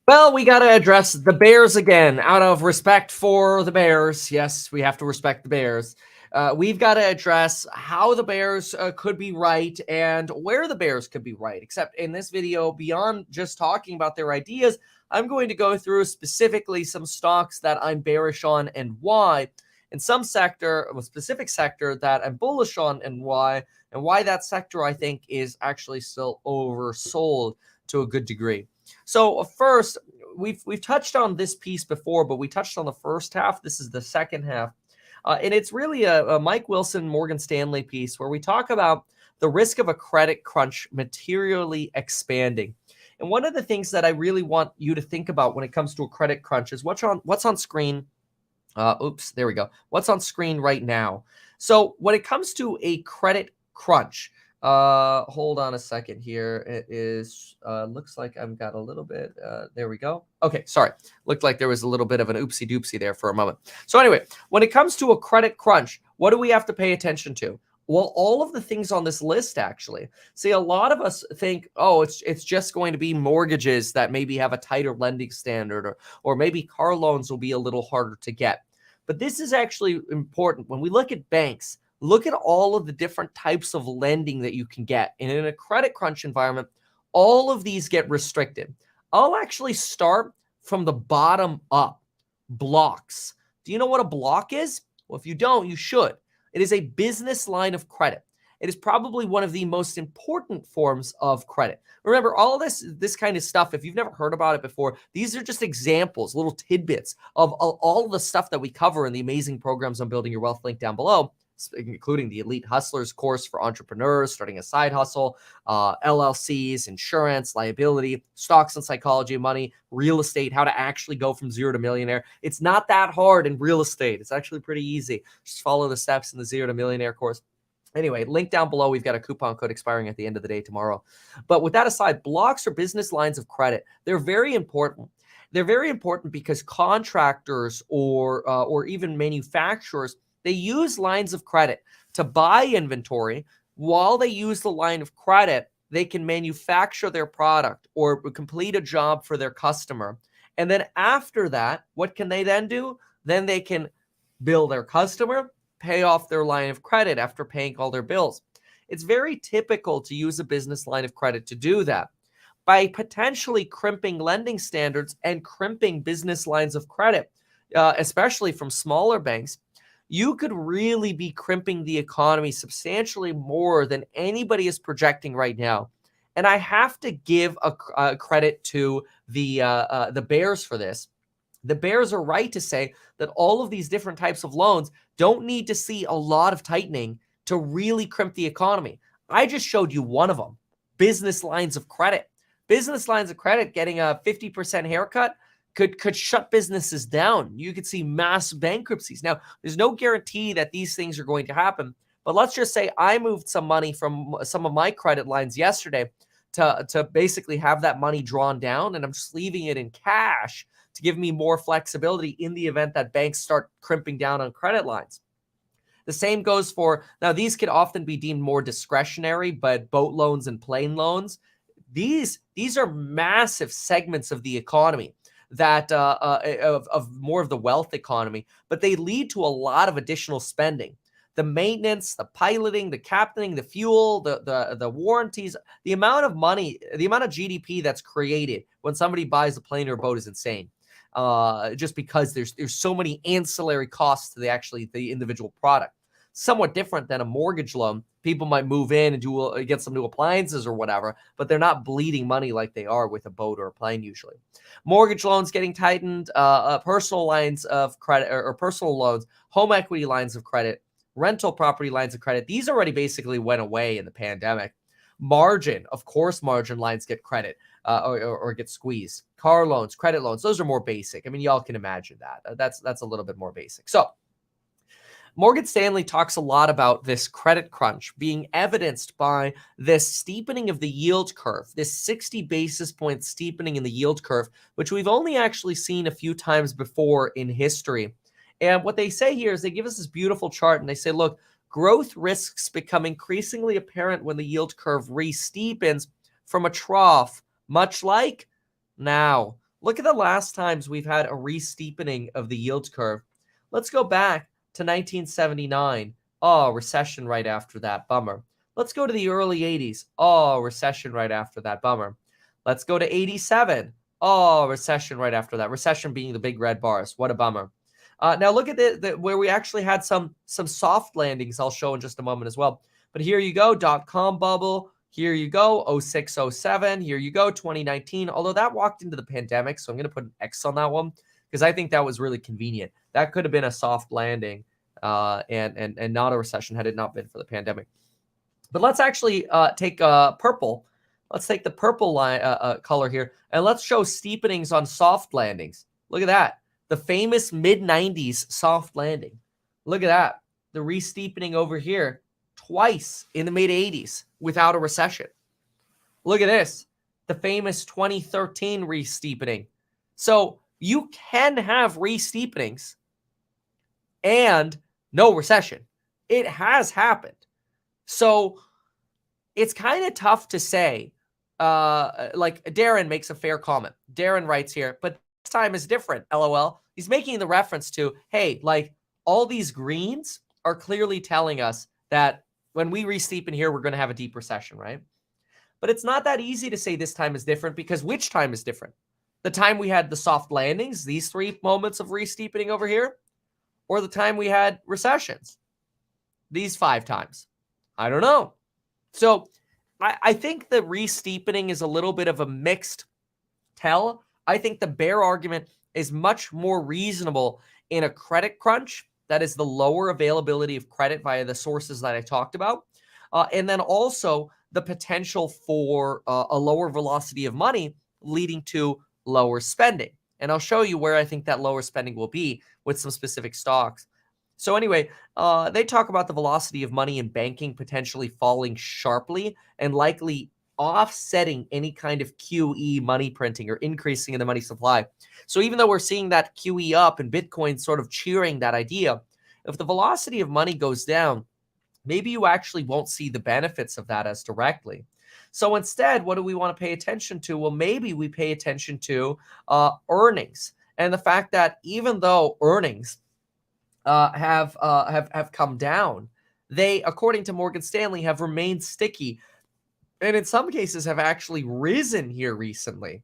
Well, we got to address the Bears again out of respect for the Bears. Yes, we have to respect the Bears. We've got to address how the Bears could be right and where the Bears could be right. Except in this video, beyond just talking about their ideas, I'm going to go through specifically some stocks that I'm bearish on and why, and some sector, a specific sector that I'm bullish on and why that sector I think is actually still oversold to a good degree. So first, we've touched on this piece before, but we touched on the first half. This is the second half. And it's really a Mike Wilson, Morgan Stanley piece where we talk about the risk of a credit crunch materially expanding. And one of the things that I really want you to think about when it comes to a credit crunch is what's on screen. Oops, there we go. What's on screen right now? So when it comes to a credit crunch, hold on a second here. It is, looks like I've got a little bit, there we go. Okay, sorry. Looked like there was a little bit of an oopsie doopsie there for a moment. So anyway, when it comes to a credit crunch, what do we have to pay attention to? Well, all of the things on this list, actually. See, a lot of us think, oh, it's just going to be mortgages that maybe have a tighter lending standard, or maybe car loans will be a little harder to get. But this is actually important. When we look at banks, look at all of the different types of lending that you can get. And in a credit crunch environment, all of these get restricted. I'll actually start from the bottom up. Blocks. Do you know what a block is? Well, if you don't, you should. It is a business line of credit. It is probably one of the most important forms of credit. Remember, all of this kind of stuff, if you've never heard about it before, these are just examples, little tidbits of all of the stuff that we cover in the amazing programs on Building Your Wealth link down below, including the Elite Hustlers course for entrepreneurs, starting a side hustle, LLCs, insurance, liability, stocks and psychology, money, real estate, how to actually go from zero to millionaire. It's not that hard in real estate. It's actually pretty easy. Just follow the steps in the Zero to Millionaire course. Anyway, link down below. We've got a coupon code expiring at the end of the day tomorrow. But with that aside, blocks are business lines of credit. They're very important. They're very important because contractors or even manufacturers, they use lines of credit to buy inventory. While they use the line of credit, they can manufacture their product or complete a job for their customer. And then after that, what can they then do? Then they can bill their customer, pay off their line of credit after paying all their bills. It's very typical to use a business line of credit to do that. By potentially crimping lending standards and crimping business lines of credit, especially from smaller banks, you could really be crimping the economy substantially more than anybody is projecting right now. And I have to give a credit to the Bears for this. The Bears are right to say that all of these different types of loans don't need to see a lot of tightening to really crimp the economy. I just showed you one of them, business lines of credit. Business lines of credit getting a 50% haircut could shut businesses down. You could see mass bankruptcies. Now, there's no guarantee that these things are going to happen, but let's just say I moved some money from some of my credit lines yesterday to basically have that money drawn down, and I'm just leaving it in cash to give me more flexibility in the event that banks start crimping down on credit lines. The same goes for, now these could often be deemed more discretionary, but boat loans and plane loans, these are massive segments of the economy that of more of the wealth economy, but they lead to a lot of additional spending. The maintenance, the piloting, the captaining, the fuel, the warranties, the amount of money, the amount of GDP that's created when somebody buys a plane or a boat is insane. Just because there's so many ancillary costs to the individual product. Somewhat different than a mortgage loan. People might move in and get some new appliances or whatever, but they're not bleeding money like they are with a boat or a plane usually. Mortgage loans getting tightened, personal lines of credit or personal loans, home equity lines of credit, rental property lines of credit. These already basically went away in the pandemic. Margin, of course, margin lines get credit or get squeezed. Car loans, credit loans, those are more basic. I mean, y'all can imagine that. That's a little bit more basic. So Morgan Stanley talks a lot about this credit crunch being evidenced by this steepening of the yield curve, this 60 basis point steepening in the yield curve, which we've only actually seen a few times before in history. And what they say here is they give us this beautiful chart and they say, look, growth risks become increasingly apparent when the yield curve re-steepens from a trough, much like now. Look at the last times we've had a re-steepening of the yield curve. Let's go back to 1979. Oh, recession right after that. Bummer. Let's go to the early 80s. Oh, recession right after that. Bummer. Let's go to 87. Oh, recession right after that. Recession being the big red bars. What a bummer. Now look at where we actually had some soft landings. I'll show in just a moment as well. But here you go, dot-com bubble. Here you go, 06, 07. Here you go, 2019. Although that walked into the pandemic, so I'm going to put an X on that one because I think that was really convenient. That could have been a soft landing and not a recession had it not been for the pandemic. But let's actually take purple. Let's take the purple line color here, and let's show steepenings on soft landings. Look at that. The famous mid-90s soft landing. Look at that. The re-steepening over here twice in the mid-80s without a recession. Look at this. The famous 2013 re-steepening. So you can have re-steepenings and no recession. It has happened. So it's kind of tough to say. Like Darren makes a fair comment. Darren writes here, but this time is different, LOL. He's making the reference to, hey, like all these greens are clearly telling us that when we re-steepen here, we're going to have a deep recession, right? But it's not that easy to say this time is different because which time is different? The time we had the soft landings, these 3 moments of re-steepening over here, or the time we had recessions, these 5 times? I don't know. So I think the re-steepening is a little bit of a mixed tell. I think the bear argument is much more reasonable in a credit crunch. That is the lower availability of credit via the sources that I talked about. And then also the potential for a lower velocity of money leading to lower spending. And I'll show you where I think that lower spending will be with some specific stocks. So anyway, they talk about the velocity of money in banking potentially falling sharply and likely offsetting any kind of QE money printing or increasing in the money supply. So even though we're seeing that QE up and Bitcoin sort of cheering that idea, if the velocity of money goes down, maybe you actually won't see the benefits of that as directly. So instead, what do we want to pay attention to? Well, maybe we pay attention to earnings and the fact that even though earnings have come down, they, according to Morgan Stanley, have remained sticky, and in some cases have actually risen here recently.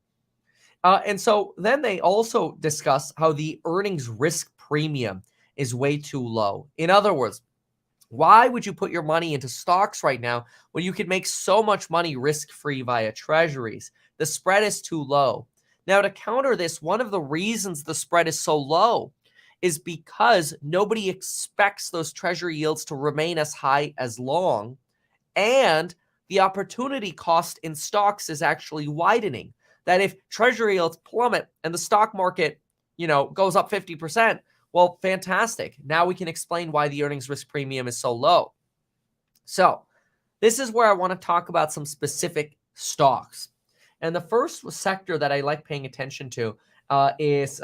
And so then they also discuss how the earnings risk premium is way too low. In other words, why would you put your money into stocks right now when you could make so much money risk-free via treasuries? The spread is too low. Now, to counter this, one of the reasons the spread is so low is because nobody expects those treasury yields to remain as high as long. And the opportunity cost in stocks is actually widening. That if treasury yields plummet and the stock market, goes up 50%, well, fantastic. Now we can explain why the earnings risk premium is so low. So this is where I want to talk about some specific stocks. And the first sector that I like paying attention to is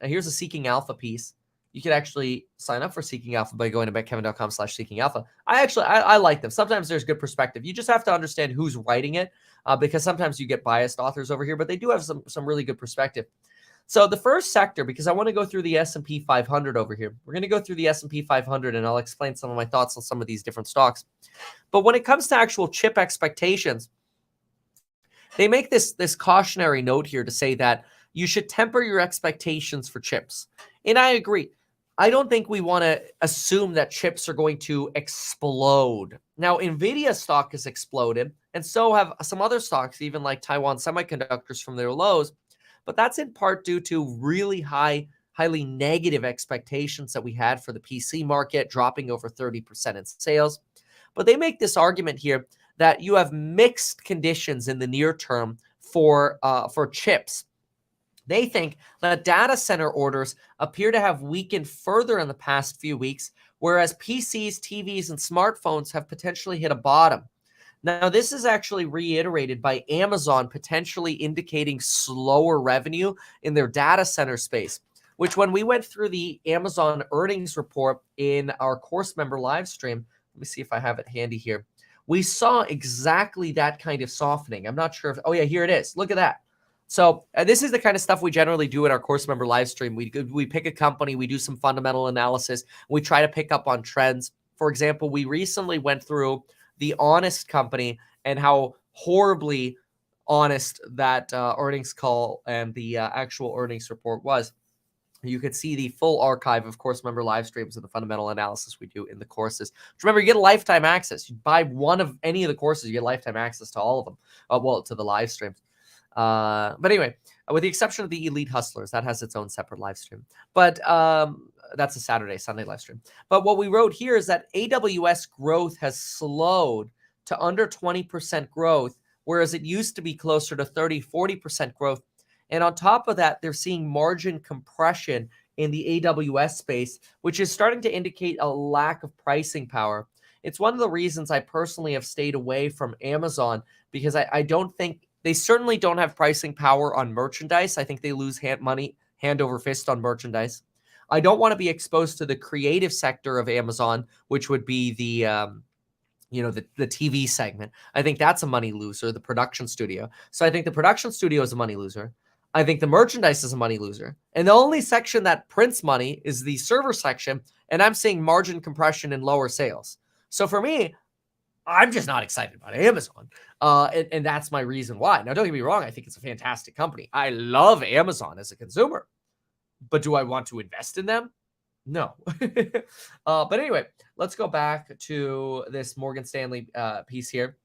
here's a Seeking Alpha piece. You can actually sign up for Seeking Alpha by going to betkevin.com/Seeking Alpha. I like them. Sometimes there's good perspective. You just have to understand who's writing it because sometimes you get biased authors over here, but they do have some really good perspective. So the first sector, because I want to go through the S&P 500 over here. We're going to go through the S&P 500 and I'll explain some of my thoughts on some of these different stocks. But when it comes to actual chip expectations, they make this cautionary note here to say that you should temper your expectations for chips. And I agree. I don't think we want to assume that chips are going to explode. Now, NVIDIA stock has exploded, and so have some other stocks, even like Taiwan Semiconductors from their lows. But that's in part due to really highly negative expectations that we had for the PC market, dropping over 30% in sales. But they make this argument here that you have mixed conditions in the near term for chips. They think that data center orders appear to have weakened further in the past few weeks, whereas PCs, TVs, and smartphones have potentially hit a bottom. Now, this is actually reiterated by Amazon potentially indicating slower revenue in their data center space, which when we went through the Amazon earnings report in our course member live stream, let me see if I have it handy here. We saw exactly that kind of softening. I'm not sure if, oh yeah, here it is. Look at that. So this is the kind of stuff we generally do in our course member live stream. We pick a company, we do some fundamental analysis, we try to pick up on trends. For example, we recently went through the Honest company and how horribly honest that earnings call and the actual earnings report was. You could see the full archive of course member live streams and the fundamental analysis we do in the courses. Remember, you get lifetime access. You buy one of any of the courses, you get lifetime access to all of them. To the live streams. But anyway, with the exception of the Elite Hustlers, that has its own separate live stream. But that's a Sunday live stream. But what we wrote here is that AWS growth has slowed to under 20% growth, whereas it used to be closer to 30-40% growth. And on top of that, they're seeing margin compression in the AWS space, which is starting to indicate a lack of pricing power. It's one of the reasons I personally have stayed away from Amazon because I don't think they certainly don't have pricing power on merchandise. I think they lose hand over fist on merchandise. I don't want to be exposed to the creative sector of Amazon, which would be the TV segment. I think that's a money loser, the production studio. So I think the production studio is a money loser. I think the merchandise is a money loser. And the only section that prints money is the server section. And I'm seeing margin compression and lower sales. So for me, I'm just not excited about Amazon. And that's my reason why. Now, don't get me wrong. I think it's a fantastic company. I love Amazon as a consumer. But do I want to invest in them? No. But anyway, let's go back to this Morgan Stanley piece here.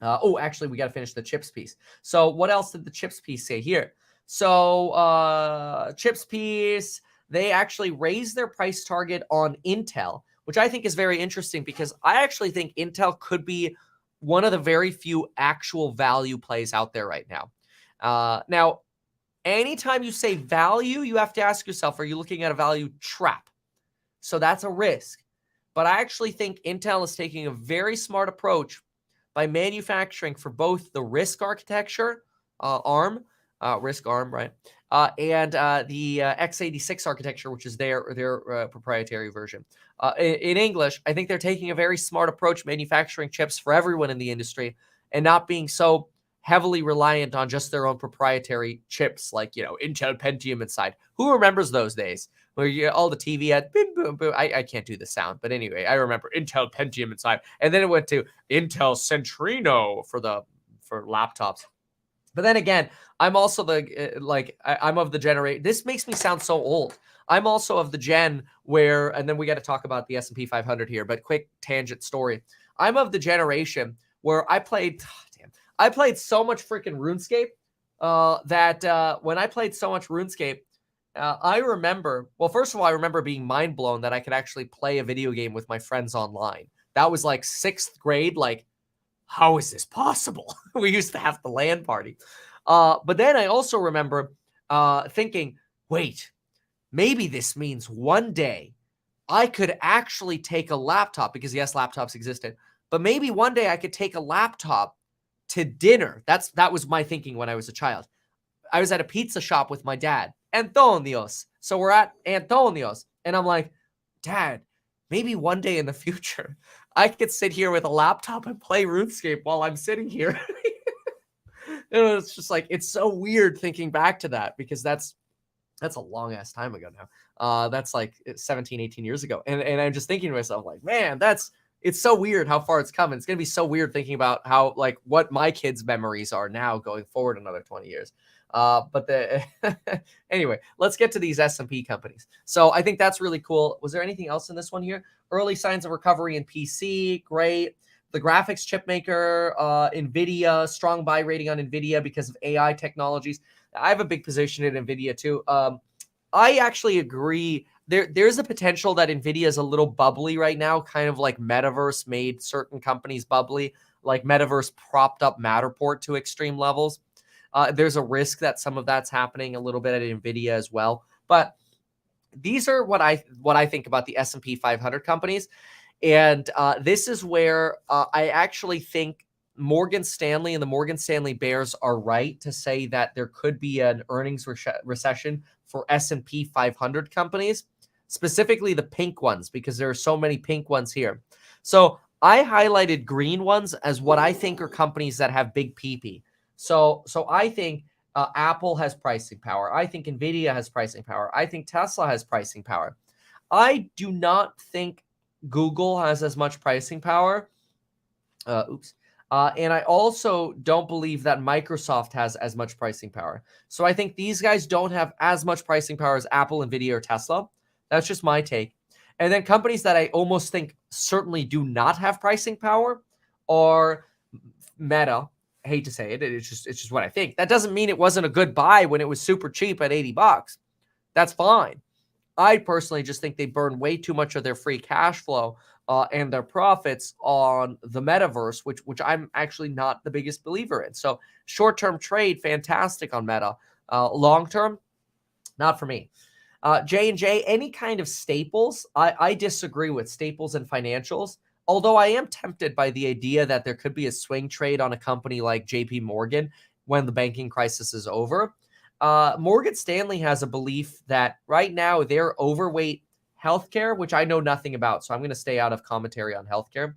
Actually, we got to finish the chips piece. So what else did the chips piece say here? So chips piece, they actually raised their price target on Intel, which I think is very interesting because I actually think Intel could be one of the very few actual value plays out there right now. Now, anytime you say value, you have to ask yourself, are you looking at a value trap? So that's a risk. But I actually think Intel is taking a very smart approach by manufacturing for both the RISC architecture, ARM, RISC ARM, right? And the x86 architecture, which is their proprietary version. In English, I think they're taking a very smart approach manufacturing chips for everyone in the industry and not being so heavily reliant on just their own proprietary chips like, Intel Pentium inside. Who remembers those days where all the TV had boom, boom, boom. I can't do the sound, but anyway, I remember Intel Pentium inside. And then it went to Intel Centrino for laptops. But then again, I'm also I'm of the generation. This makes me sound so old. I'm also of the gen where, and then we got to talk about the S&P 500 here, but quick tangent story. I'm of the generation where I played so much freaking RuneScape that when I played so much RuneScape, I remember, well, first of all, I remember being mind blown that I could actually play a video game with my friends online. That was like 6th grade. Like, how is this possible? We used to have the LAN party. But then I also remember thinking, wait, maybe this means one day I could actually take a laptop, because yes, laptops existed, but maybe one day I could take a laptop to dinner. That was my thinking when I was a child. I was at a pizza shop with my dad, Antonio's. So we're at Antonio's, and I'm like, Dad, maybe one day in the future, I could sit here with a laptop and play RuneScape while I'm sitting here. It's just like, it's so weird thinking back to that, because that's a long ass time ago now. That's like 17, 18 years ago. And I'm just thinking to myself, like, man, it's so weird how far it's come. And it's going to be so weird thinking about how, like, what my kids' memories are now going forward another 20 years. Anyway, let's get to these S&P companies. So I think that's really cool. Was there anything else in this one here? Early signs of recovery in PC. Great. The graphics chip maker, NVIDIA, strong buy rating on NVIDIA because of AI technologies. I have a big position in NVIDIA too. I actually agree. There's a potential that NVIDIA is a little bubbly right now, kind of like Metaverse made certain companies bubbly, like Metaverse propped up Matterport to extreme levels. There's a risk that some of that's happening a little bit at NVIDIA as well. But these are what I think about the S&P 500 companies. And this is where I actually think Morgan Stanley and the Morgan Stanley Bears are right to say that there could be an earnings recession for S&P 500 companies, specifically the pink ones, because there are so many pink ones here. So I highlighted green ones as what I think are companies that have big PP. So I think Apple has pricing power. I think NVIDIA has pricing power. I think Tesla has pricing power. I do not think Google has as much pricing power. And I also don't believe that Microsoft has as much pricing power. So I think these guys don't have as much pricing power as Apple, NVIDIA, or Tesla. That's just my take. And then companies that I almost think certainly do not have pricing power are Meta. I hate to say it. It's just what I think. That doesn't mean it wasn't a good buy when it was super cheap at $80. That's fine. I personally just think they burn way too much of their free cash flow and their profits on the metaverse, which I'm actually not the biggest believer in. So short-term trade, fantastic on Meta. Long-term, not for me. J&J, any kind of staples, I disagree with staples and financials, although I am tempted by the idea that there could be a swing trade on a company like JP Morgan when the banking crisis is over. Morgan Stanley has a belief that right now they're overweight healthcare, which I know nothing about, so I'm going to stay out of commentary on healthcare.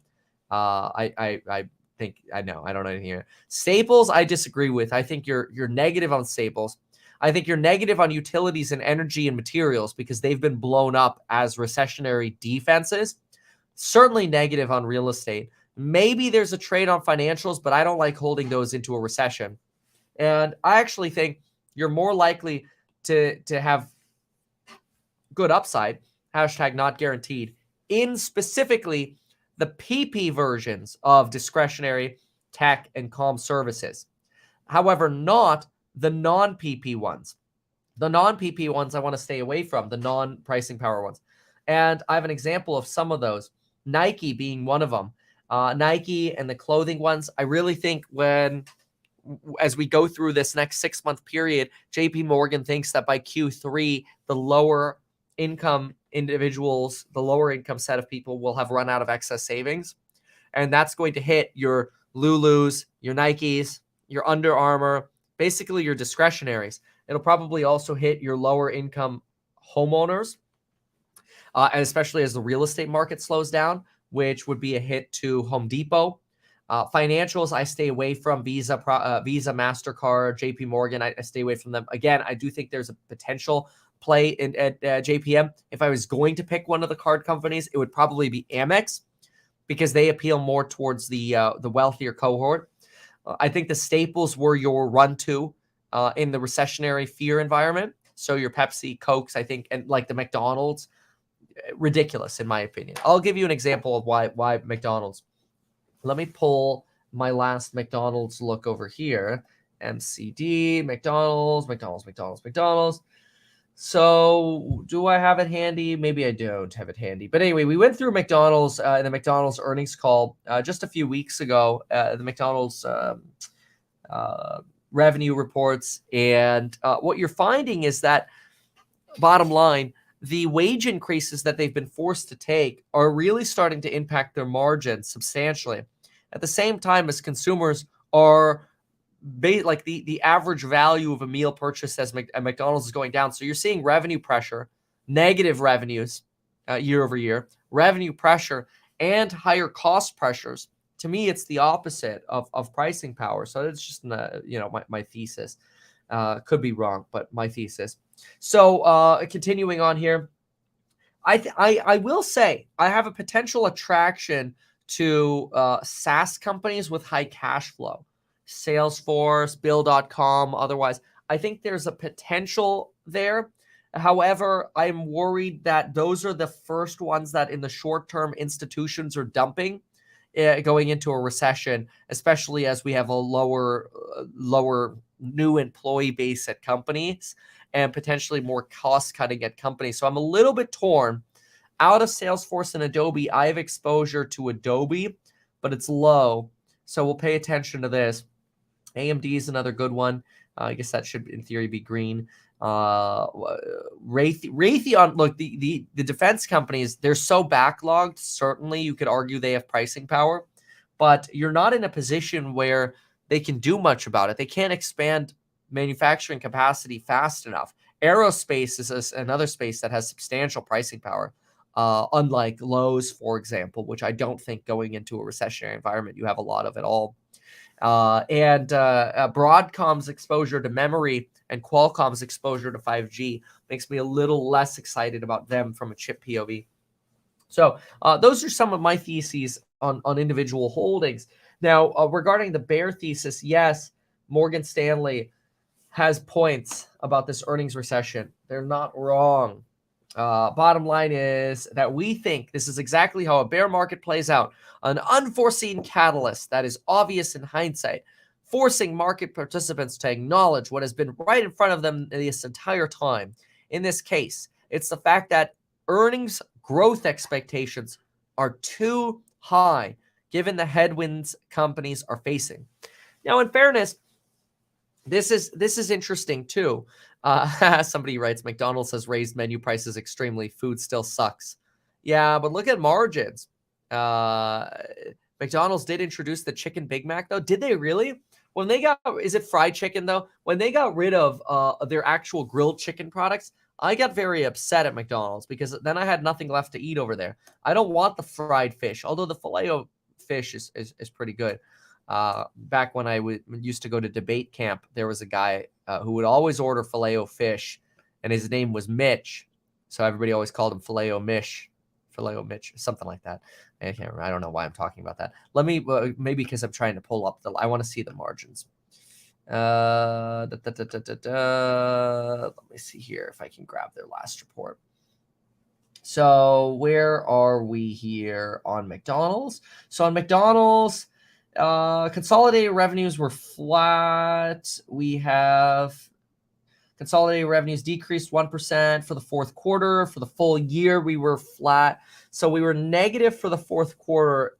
I think I don't know anything here. Staples, I disagree with. I think you're negative on staples. I think you're negative on utilities and energy and materials because they've been blown up as recessionary defenses. Certainly negative on real estate. Maybe there's a trade on financials, but I don't like holding those into a recession. And I actually think you're more likely to have good upside, hashtag not guaranteed, in specifically the PP versions of discretionary tech and comm services. However, not the non-PP ones. The non-PP ones I want to stay away from, the non-pricing power ones. And I have an example of some of those, Nike being one of them. Nike and the clothing ones, I really think as we go through this next 6-month period, JP Morgan thinks that by Q3, the lower income individuals, the lower income set of people will have run out of excess savings. And that's going to hit your Lulus, your Nikes, your Under Armour, basically your discretionaries. It'll probably also hit your lower income homeowners, and especially as the real estate market slows down, which would be a hit to Home Depot. Financials, I stay away from Visa, MasterCard, JP Morgan. I stay away from them. Again, I do think there's a potential play at JPM. If I was going to pick one of the card companies, it would probably be Amex because they appeal more towards the wealthier cohort. I think the staples were your run-to in the recessionary fear environment. So your Pepsi, Cokes, I think, and like the McDonald's, ridiculous in my opinion. I'll give you an example of why McDonald's. Let me pull my last McDonald's look over here. MCD, McDonald's. So do I have it handy? Maybe I don't have it handy. But anyway, we went through McDonald's in the McDonald's earnings call just a few weeks ago. The McDonald's revenue reports, and what you're finding is that, bottom line, the wage increases that they've been forced to take are really starting to impact their margins substantially. At the same time as consumers are like the average value of a meal purchase at McDonald's is going down. So you're seeing revenue pressure, negative revenues year over year, revenue pressure, and higher cost pressures. To me, it's the opposite of pricing power. So it's just my thesis. Could be wrong, but my thesis. So continuing on here, I will say I have a potential attraction to SaaS companies with high cash flow. Salesforce, Bill.com, otherwise. I think there's a potential there. However, I'm worried that those are the first ones that in the short term institutions are dumping going into a recession, especially as we have a lower new employee base at companies and potentially more cost cutting at companies. So I'm a little bit torn. Out of Salesforce and Adobe, I have exposure to Adobe, but it's low. So we'll pay attention to this. AMD is another good one. I guess that should, in theory, be green. Raytheon, look, the defense companies, they're so backlogged. Certainly, you could argue they have pricing power, but you're not in a position where they can do much about it. They can't expand manufacturing capacity fast enough. Aerospace is another space that has substantial pricing power, unlike Lowe's, for example, which I don't think going into a recessionary environment you have a lot of at all. And Broadcom's exposure to memory and Qualcomm's exposure to 5G makes me a little less excited about them from a chip POV. So those are some of my theses on individual holdings. Now, regarding the bear thesis, yes, Morgan Stanley has points about this earnings recession. They're not wrong. Bottom line is that we think this is exactly how a bear market plays out. An unforeseen catalyst that is obvious in hindsight, forcing market participants to acknowledge what has been right in front of them this entire time. In this case, it's the fact that earnings growth expectations are too high given the headwinds companies are facing. Now, in fairness, this is interesting too. Somebody writes, McDonald's has raised menu prices extremely. Food still sucks. Yeah, but look at margins. McDonald's did introduce the chicken Big Mac, though. Did they really? When they got, is it fried chicken, though? When they got rid of their actual grilled chicken products, I got very upset at McDonald's because then I had nothing left to eat over there. I don't want the fried fish, although the filet fish is pretty good. Back when I used to go to debate camp, there was a guy who would always order filet-o-fish, and his name was Mitch. So everybody always called him Filet-o-Mitch, something like that. I can't remember. I don't know why I'm talking about that. Let me, maybe because I'm trying to pull up I want to see the margins. Let me see here if I can grab their last report. So where are we here on McDonald's? So on McDonald's, consolidated revenues were flat. We have consolidated revenues decreased 1% for the fourth quarter. For the full year, we were flat. So we were negative for the fourth quarter.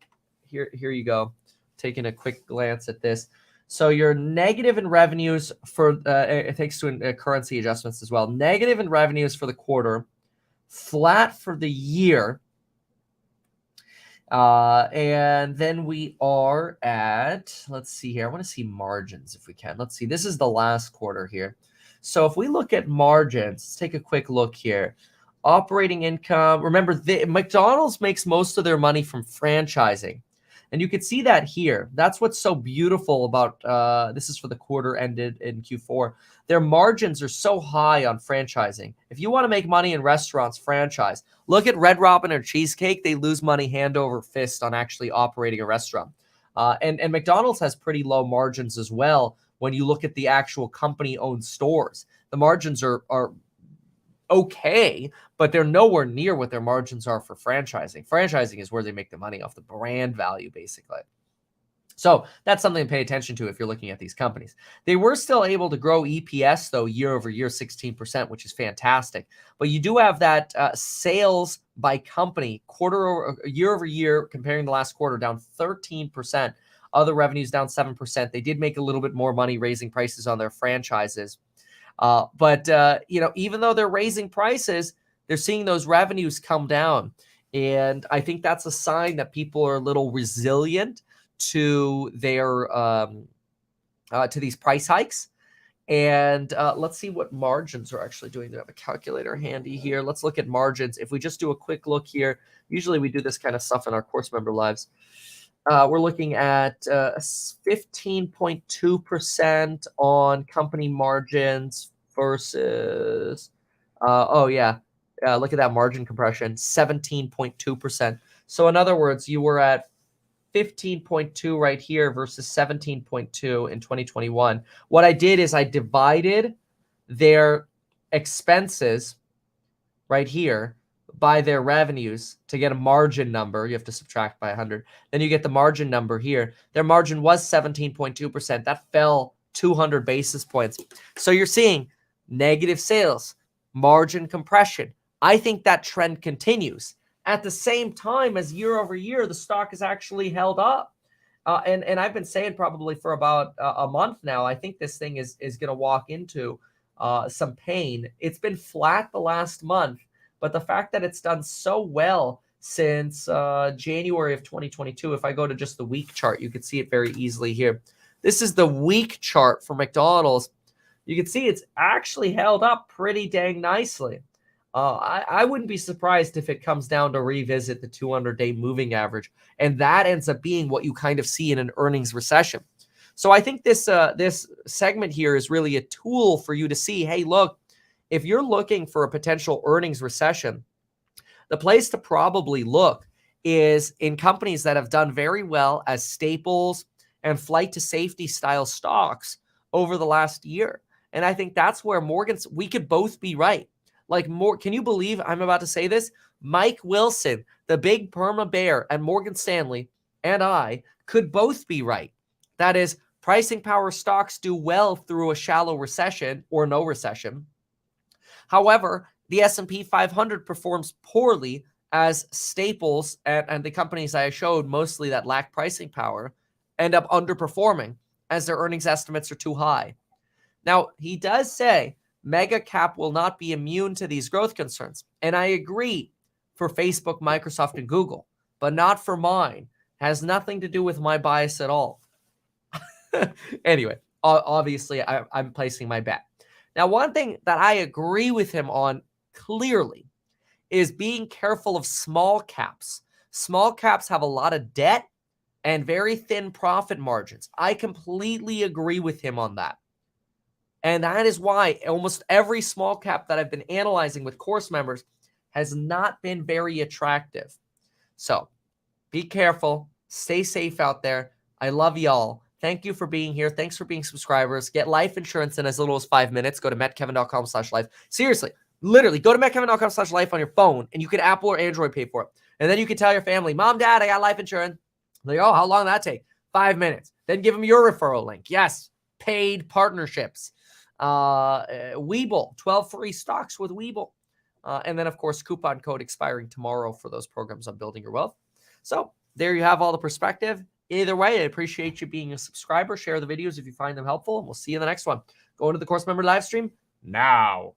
Here you go. Taking a quick glance at this. So you're negative in revenues for, thanks to currency adjustments as well. Negative in revenues for the quarter, flat for the year. And then we are at, let's see here. I want to see margins if we can. Let's see. This is the last quarter here. So if we look at margins, let's take a quick look here. Operating income. Remember, McDonald's makes most of their money from franchising. And you can see that here. That's what's so beautiful about, this is for the quarter ended in Q4. Their margins are so high on franchising. If you want to make money in restaurants, franchise. Look at Red Robin or Cheesecake. They lose money hand over fist on actually operating a restaurant. And McDonald's has pretty low margins as well when you look at the actual company-owned stores. The margins are okay, but they're nowhere near what their margins are for franchising. Franchising is where they make the money off the brand value, basically. So that's something to pay attention to if you're looking at these companies. They were still able to grow EPS, though, year over year, 16%, which is fantastic. But you do have that sales by company year over year, comparing the last quarter, down 13%. Other revenues down 7%. They did make a little bit more money raising prices on their franchises. But even though they're raising prices, they're seeing those revenues come down. And I think that's a sign that people are a little resilient to their to these price hikes. And let's see what margins are actually doing. Do I have a calculator handy here? Let's look at margins. If we just do a quick look here, usually we do this kind of stuff in our course member lives. We're looking at 15.2% on company margins versus, look at that margin compression, 17.2%. So in other words, you were at 15.2 right here versus 17.2 in 2021. What I did is I divided their expenses right here by their revenues to get a margin number. You have to subtract by 100. Then you get the margin number here. Their margin was 17.2%. That fell 200 basis points. So you're seeing negative sales, margin compression. I think that trend continues. At the same time as year over year, the stock has actually held up. And I've been saying probably for about a month now, I think this thing is going to walk into some pain. It's been flat the last month, but the fact that it's done so well since January of 2022, if I go to just the week chart, you can see it very easily here. This is the week chart for McDonald's. You can see it's actually held up pretty dang nicely. I wouldn't be surprised if it comes down to revisit the 200-day moving average, and that ends up being what you kind of see in an earnings recession. So I think this segment here is really a tool for you to see, hey, look, if you're looking for a potential earnings recession, the place to probably look is in companies that have done very well as staples and flight to safety style stocks over the last year. And I think that's where we could both be right. Can you believe I'm about to say this? Mike Wilson, the big perma bear at Morgan Stanley, and I could both be right. That is, pricing power stocks do well through a shallow recession or no recession. However, the S&P 500 performs poorly as staples and the companies I showed mostly that lack pricing power end up underperforming as their earnings estimates are too high. Now, he does say mega cap will not be immune to these growth concerns. And I agree for Facebook, Microsoft, and Google, but not for mine. Has nothing to do with my bias at all. Anyway, obviously, I'm placing my bet. Now, one thing that I agree with him on clearly is being careful of small caps. Small caps have a lot of debt and very thin profit margins. I completely agree with him on that. And that is why almost every small cap that I've been analyzing with course members has not been very attractive. So be careful. Stay safe out there. I love y'all. Thank you for being here. Thanks for being subscribers. Get life insurance in as little as 5 minutes. Go to metkevin.com/life. Seriously, literally, go to metkevin.com/life on your phone, and you can Apple or Android pay for it. And then you can tell your family, Mom, Dad, I got life insurance. They're like, oh, how long did that take? 5 minutes. Then give them your referral link. Yes, paid partnerships. Webull, 12 free stocks with Webull. And then, of course, coupon code expiring tomorrow for those programs on building your wealth. So there you have all the perspective. Either way, I appreciate you being a subscriber. Share the videos if you find them helpful, and we'll see you in the next one. Go into the course member live stream now.